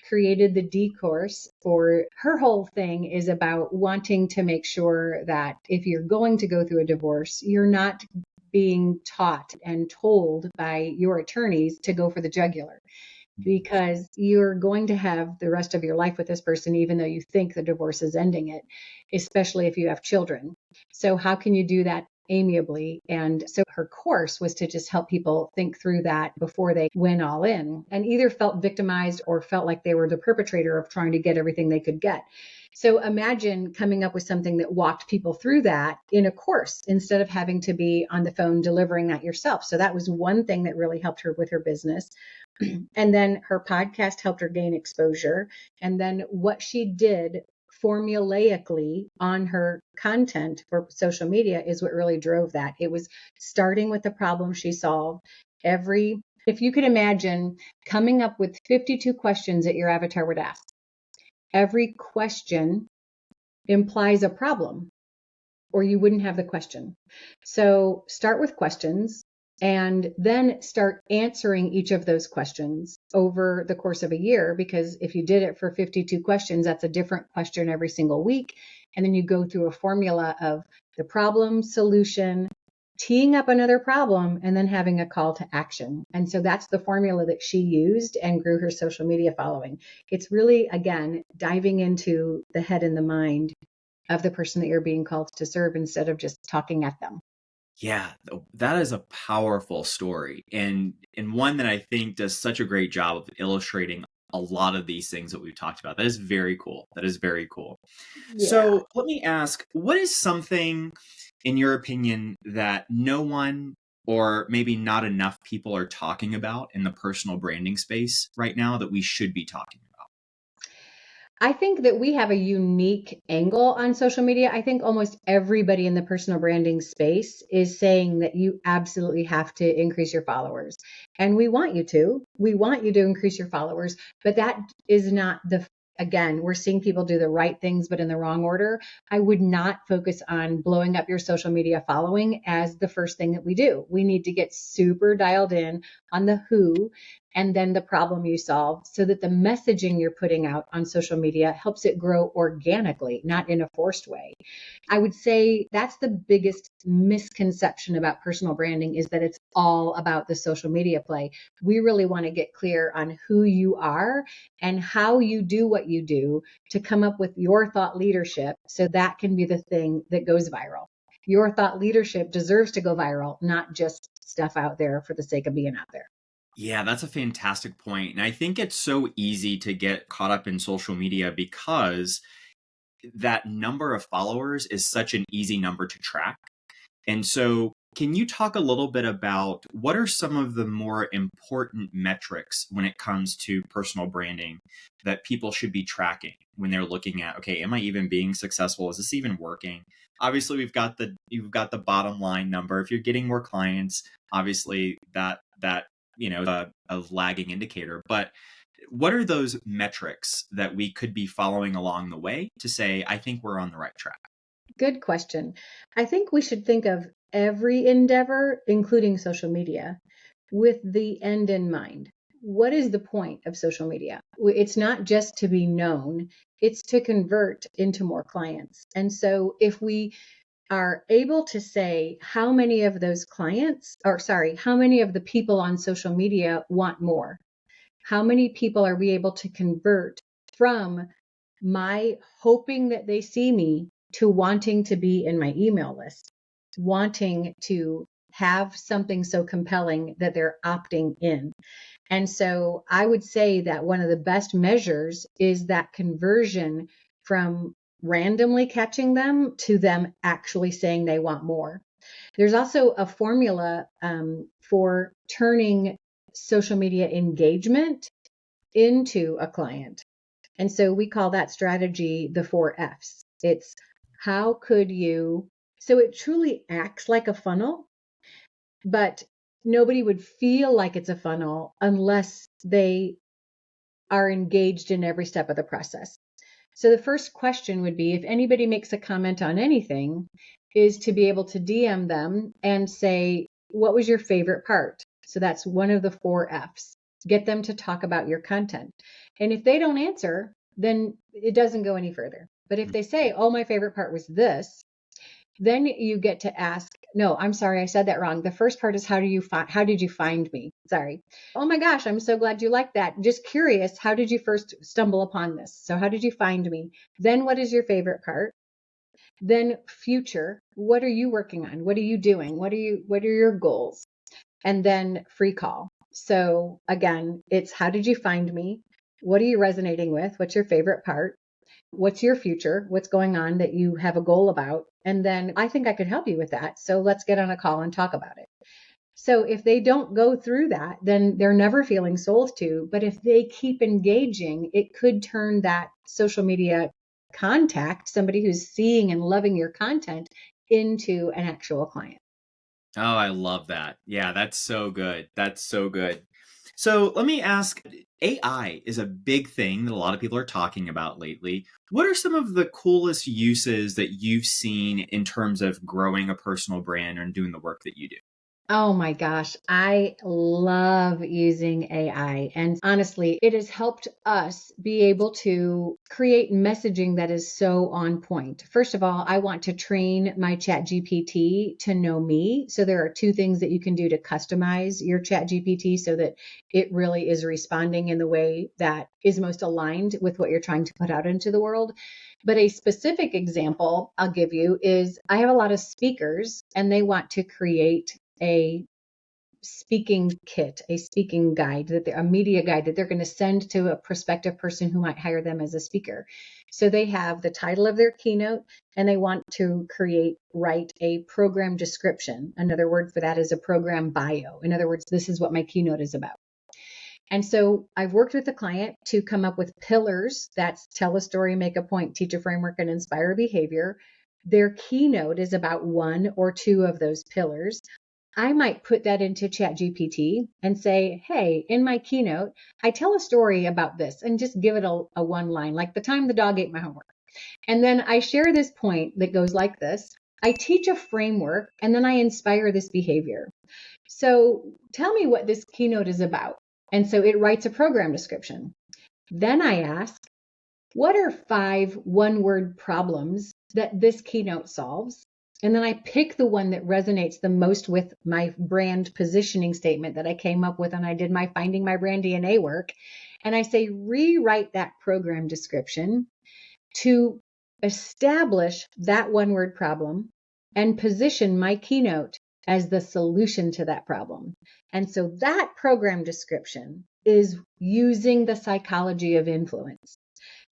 created the D course for her whole thing is about wanting to make sure that if you're going to go through a divorce, you're not being taught and told by your attorneys to go for the jugular because you're going to have the rest of your life with this person, even though you think the divorce is ending it, especially if you have children. So, how can you do that amiably? And so, her course was to just help people think through that before they went all in and either felt victimized or felt like they were the perpetrator of trying to get everything they could get. So imagine coming up with something that walked people through that in a course instead of having to be on the phone delivering that yourself. So that was one thing that really helped her with her business. And then her podcast helped her gain exposure. And then what she did formulaically on her content for social media is what really drove that. It was starting with the problem she solved. If you could imagine coming up with 52 questions that your avatar would ask, every question implies a problem or you wouldn't have the question. So start with questions and then start answering each of those questions over the course of a year, because if you did it for 52 questions, that's a different question every single week. And then you go through a formula of the problem, solution, teeing up another problem, and then having a call to action. And so that's the formula that she used and grew her social media following. It's really, again, diving into the head and the mind of the person that you're being called to serve instead of just talking at them. Yeah, that is a powerful story, and one that I think does such a great job of illustrating a lot of these things that we've talked about. That is very cool. That is very cool. Yeah. So let me ask, what is something, in your opinion, that no one or maybe not enough people are talking about in the personal branding space right now that we should be talking about? I think that we have a unique angle on social media. I think almost everybody in the personal branding space is saying that you absolutely have to increase your followers. And we want you to. We want you to increase your followers, but that is not again, we're seeing people do the right things, but in the wrong order. I would not focus on blowing up your social media following as the first thing that we do. We need to get super dialed in on the who and then the problem you solve, so that the messaging you're putting out on social media helps it grow organically, not in a forced way. I would say that's the biggest misconception about personal branding, is that it's all about the social media play. We really want to get clear on who you are and how you do what you do to come up with your thought leadership, so that can be the thing that goes viral. Your thought leadership deserves to go viral, not just stuff out there for the sake of being out there. Yeah, that's a fantastic point. And I think it's so easy to get caught up in social media because that number of followers is such an easy number to track. And so, can you talk a little bit about what are some of the more important metrics when it comes to personal branding that people should be tracking when they're looking at, okay, am I even being successful? Is this even working? Obviously, you've got the bottom line number. If you're getting more clients, obviously that a lagging indicator. But what are those metrics that we could be following along the way to say, I think we're on the right track? Good question. I think we should think of every endeavor, including social media, with the end in mind. What is the point of social media? It's not just to be known, it's to convert into more clients. And so if we are able to say how many of those clients, how many of the people on social media want more? How many people are we able to convert from my hoping that they see me to wanting to be in my email list, wanting to have something so compelling that they're opting in? And so I would say that one of the best measures is that conversion from randomly catching them to them actually saying they want more. There's also a formula for turning social media engagement into a client. And so we call that strategy the 4 F's. It's how could you, so it truly acts like a funnel, but nobody would feel like it's a funnel unless they are engaged in every step of the process. So the first question would be, if anybody makes a comment on anything, is to be able to DM them and say, what was your favorite part? So that's one of the 4 F's. Get them to talk about your content. And if they don't answer, then it doesn't go any further. But if they say, oh, my favorite part was this, then you get to ask, no, I'm sorry, I said that wrong. The first part is how did you find me? Sorry. Oh my gosh, I'm so glad you liked that. Just curious, how did you first stumble upon this? So how did you find me? Then what is your favorite part? Then future, what are you working on? What are you doing? What are your goals? And then free call. So again, it's how did you find me? What are you resonating with? What's your favorite part? What's your future? What's going on that you have a goal about? And then I think I could help you with that. So let's get on a call and talk about it. So if they don't go through that, then they're never feeling sold to. But if they keep engaging, it could turn that social media contact, somebody who's seeing and loving your content, into an actual client. Oh, I love that. Yeah, that's so good. That's so good. So let me ask, AI is a big thing that a lot of people are talking about lately. What are some of the coolest uses that you've seen in terms of growing a personal brand and doing the work that you do? Oh my gosh, I love using AI. And honestly, it has helped us be able to create messaging that is so on point. First of all, I want to train my Chat GPT to know me. So there are 2 things that you can do to customize your Chat GPT so that it really is responding in the way that is most aligned with what you're trying to put out into the world. But a specific example I'll give you is I have a lot of speakers and they want to create a speaking kit, a speaking guide, a media guide that they're going to send to a prospective person who might hire them as a speaker. So they have the title of their keynote and they want to write a program description. Another word for that is a program bio. In other words, this is what my keynote is about. And so I've worked with the client to come up with pillars. That's tell a story, make a point, teach a framework, and inspire behavior. Their keynote is about 1 or 2 of those pillars. I might put that into ChatGPT and say, hey, in my keynote, I tell a story about this, and just give it a 1 line, like the time the dog ate my homework. And then I share this point that goes like this. I teach a framework and then I inspire this behavior. So tell me what this keynote is about. And so it writes a program description. Then I ask, what are 5 one-word problems that this keynote solves? And then I pick the one that resonates the most with my brand positioning statement that I came up with when I did my Finding My Brand DNA work. And I say, rewrite that program description to establish that one-word problem and position my keynote as the solution to that problem. And so that program description is using the psychology of influence.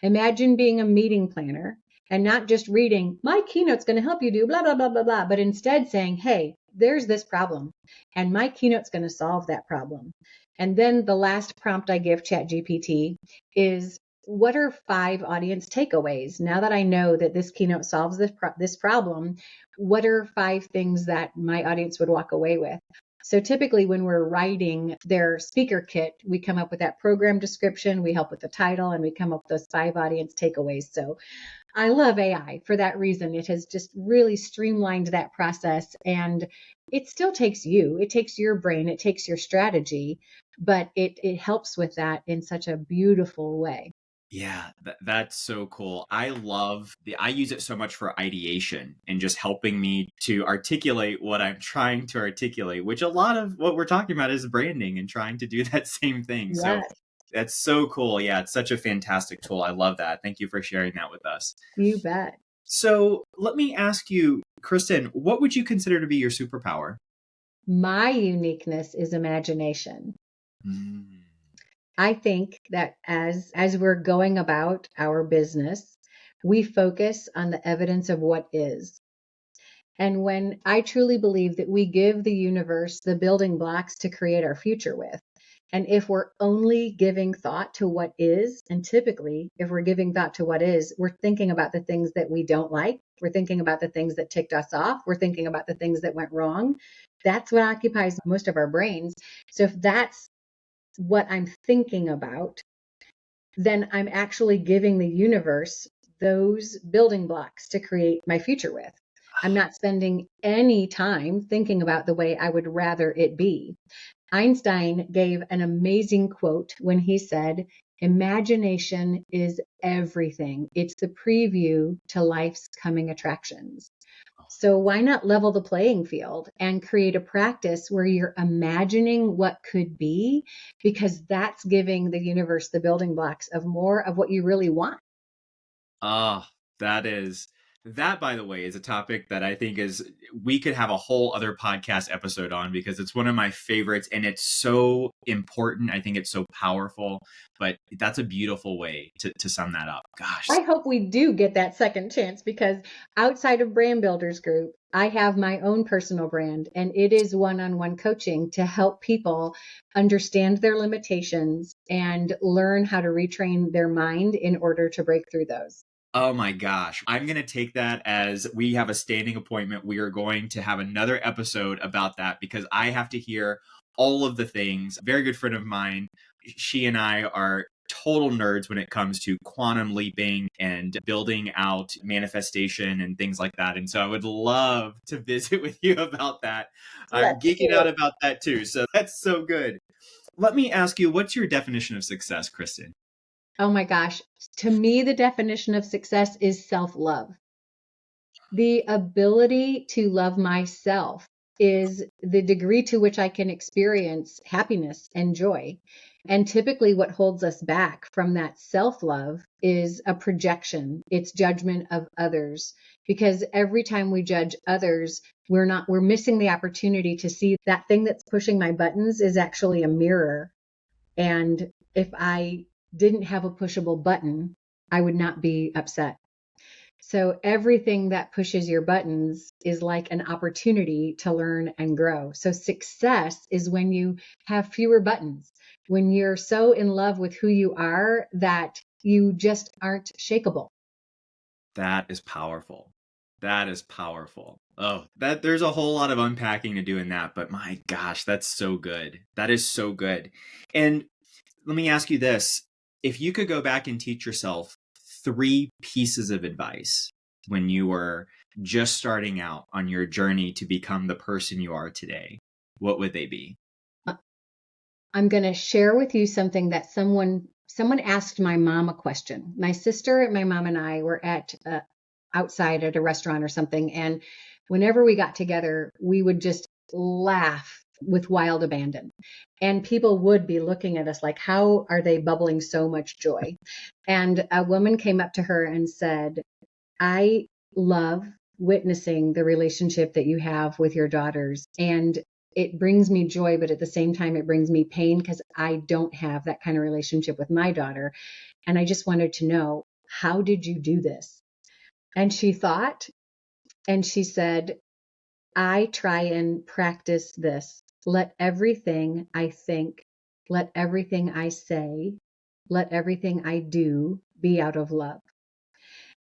Imagine being a meeting planner and not just reading, my keynote's going to help you do blah, blah, blah, blah, blah, but instead saying, hey, there's this problem and my keynote's going to solve that problem. And then the last prompt I give ChatGPT is, what are 5 audience takeaways? Now that I know that this keynote solves this problem, what are 5 things that my audience would walk away with? So typically when we're writing their speaker kit, we come up with that program description, we help with the title, and we come up with those 5 audience takeaways. So I love AI for that reason. It has just really streamlined that process, and it still takes you, it takes your brain, it takes your strategy, but it helps with that in such a beautiful way. Yeah, that's so cool. I use it so much for ideation and just helping me to articulate what I'm trying to articulate, which a lot of what we're talking about is branding and trying to do that same thing. So Yes, that's so cool. Yeah, it's such a fantastic tool. I love that. Thank you for sharing that with us. you bet. So let me ask you, Kristen, what would you consider to be your superpower? My uniqueness is imagination. Mm. I think that as we're going about our business, we focus on the evidence of what is. And when I truly believe that we give the universe the building blocks to create our future with. And if we're only giving thought to what is, and typically if we're giving thought to what is, we're thinking about the things that we don't like. We're thinking about the things that ticked us off. We're thinking about the things that went wrong. That's what occupies most of our brains. So if that's what I'm thinking about, then I'm actually giving the universe those building blocks to create my future with. I'm not spending any time thinking about the way I would rather it be. Einstein gave an amazing quote when he said, imagination is everything. It's the preview to life's coming attractions. So why not level the playing field and create a practice where you're imagining what could be, because that's giving the universe the building blocks of more of what you really want. Ah, that, by the way, is a topic that I think we could have a whole other podcast episode on because it's one of my favorites and it's so important. I think it's so powerful, but that's a beautiful way to sum that up. Gosh. I hope we do get that second chance, because outside of Brand Builders Group, I have my own personal brand, and it is one-on-one coaching to help people understand their limitations and learn how to retrain their mind in order to break through those. Oh my gosh. I'm going to take that as we have a standing appointment. We are going to have another episode about that because I have to hear all of the things. A very good friend of mine, she and I are total nerds when it comes to quantum leaping and building out manifestation and things like that. And so I would love to visit with you about that. I'm Let's geeking do out it. about that too. So that's so good. Let me ask you, what's your definition of success, Kristen? Oh my gosh. To me, the definition of success is self-love. The ability to love myself is the degree to which I can experience happiness and joy. And typically, what holds us back from that self love is a projection, it's judgment of others. Because every time we judge others, we're missing the opportunity to see that thing that's pushing my buttons is actually a mirror. And if I didn't have a pushable button, I would not be upset. So everything that pushes your buttons is like an opportunity to learn and grow. So success is when you have fewer buttons, when you're so in love with who you are that you just aren't shakable. That is powerful. That is powerful. Oh, that there's a whole lot of unpacking to do in that, but my gosh, that's so good. That is so good. And let me ask you this. If you could go back and teach yourself 3 pieces of advice when you were just starting out on your journey to become the person you are today, what would they be? I'm going to share with you something that someone asked my mom a question. My sister, my mom, and I were at outside at a restaurant or something, and whenever we got together, we would just laugh with wild abandon. And people would be looking at us like, how are they bubbling so much joy? And a woman came up to her and said, I love witnessing the relationship that you have with your daughters. And it brings me joy, but at the same time, it brings me pain because I don't have that kind of relationship with my daughter. And I just wanted to know, how did you do this? And she thought, and she said, I try and practice this. Let everything I think, let everything I say, let everything I do be out of love.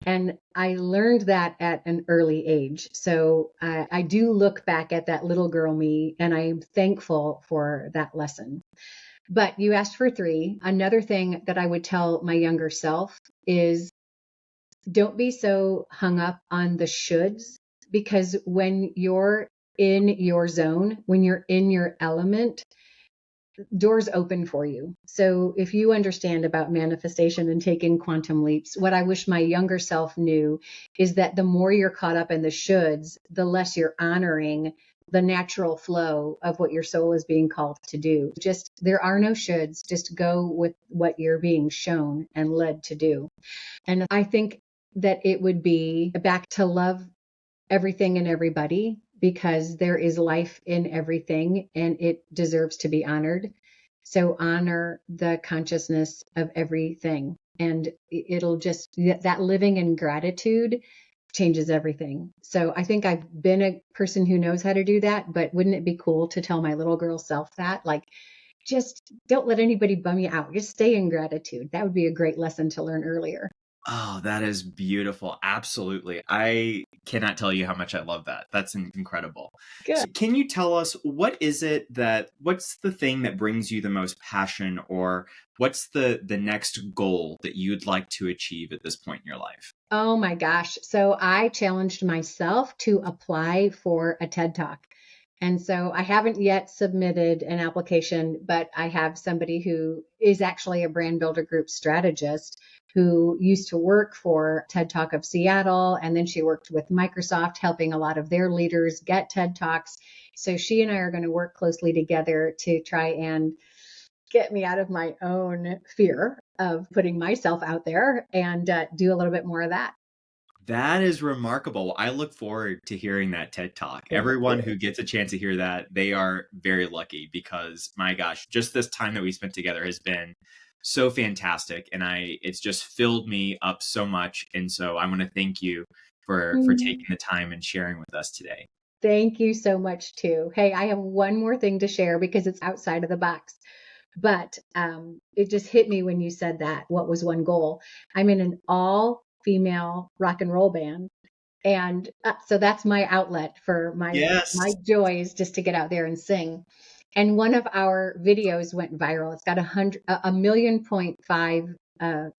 And I learned that at an early age. So I do look back at that little girl me, and I'm thankful for that lesson. But you asked for three. Another thing that I would tell my younger self is don't be so hung up on the shoulds, because when you're in your zone, when you're in your element, doors open for you. So if you understand about manifestation and taking quantum leaps, what I wish my younger self knew is that the more you're caught up in the shoulds, the less you're honoring the natural flow of what your soul is being called to do. Just there are no shoulds. Just go with what you're being shown and led to do. And I think that it would be back to love everything and everybody, because there is life in everything and it deserves to be honored. So honor the consciousness of everything. And it'll just, that living in gratitude changes everything. So I think I've been a person who knows how to do that, but wouldn't it be cool to tell my little girl self that? Like, just don't let anybody bum you out. Just stay in gratitude. That would be a great lesson to learn earlier. Oh, that is beautiful. Absolutely. I cannot tell you how much I love that. That's incredible. Good. So can you tell us what's the thing that brings you the most passion, or what's the next goal that you'd like to achieve at this point in your life? Oh my gosh. So I challenged myself to apply for a TED Talk. And so I haven't yet submitted an application, but I have somebody who is actually a brand builder group strategist who used to work for TED Talk of Seattle. And then she worked with Microsoft, helping a lot of their leaders get TED Talks. So she and I are going to work closely together to try and get me out of my own fear of putting myself out there and do a little bit more of that. That is remarkable. I look forward to hearing that TED Talk. Thank Everyone you. who gets a chance to hear that, they are very lucky, because my gosh, just this time that we spent together has been so fantastic, and it's just filled me up so much. And so I want to thank you for taking the time and sharing with us today. Thank you so much, too. Hey, I have one more thing to share because it's outside of the box. But it just hit me when you said that. What was one goal? I'm in an all female rock and roll band. And so that's my outlet for my Yes. joys, just to get out there and sing. And one of our videos went viral. It's got a million point five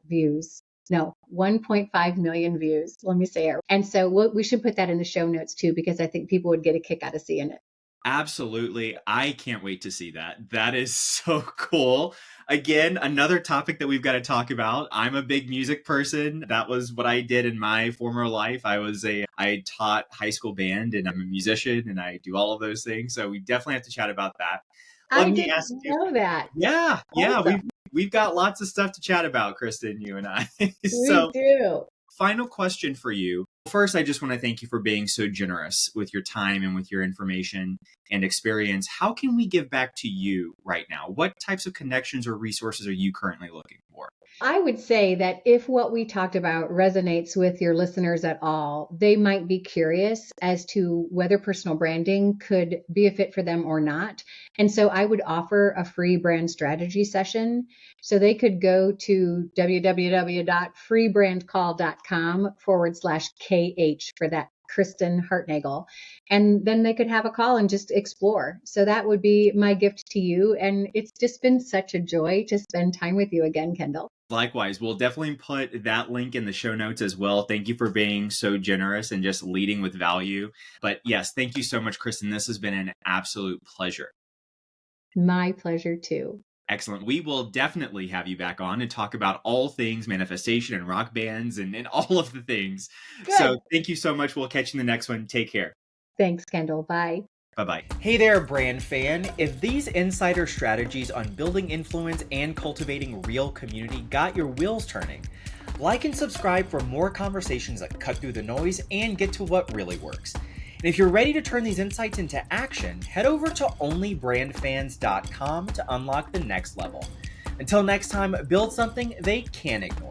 views. No, 1.5 million views. Let me say it. And so we should put that in the show notes too, because I think people would get a kick out of seeing it. Absolutely. I can't wait to see that. That is so cool. Again, another topic that we've got to talk about. I'm a big music person. That was what I did in my former life. I taught high school band, and I'm a musician, and I do all of those things. So we definitely have to chat about that. Let I me didn't ask you. know that. Yeah, Awesome. we've got lots of stuff to chat about, Kristen, you and I. We So do. final question for you. First, I just want to thank you for being so generous with your time and with your information and experience. How can we give back to you right now? What types of connections or resources are you currently looking for? I would say that if what we talked about resonates with your listeners at all, they might be curious as to whether personal branding could be a fit for them or not. And so I would offer a free brand strategy session. So they could go to www.freebrandcall.com/KH for that Kristen Hartnagel. And then they could have a call and just explore. So that would be my gift to you. And it's just been such a joy to spend time with you again, Kendall. Likewise, we'll definitely put that link in the show notes as well. Thank you for being so generous and just leading with value. But yes, thank you so much, Kristen. This has been an absolute pleasure. My pleasure too. Excellent. We will definitely have you back on and talk about all things manifestation and rock bands and all of the things. Good. So thank you so much. We'll catch you in the next one. Take care. Thanks, Kendall. Bye. Bye-bye. Hey there, brand fan. If these insider strategies on building influence and cultivating real community got your wheels turning, like and subscribe for more conversations that cut through the noise and get to what really works. And if you're ready to turn these insights into action, head over to onlybrandfans.com to unlock the next level. Until next time, build something they can't ignore.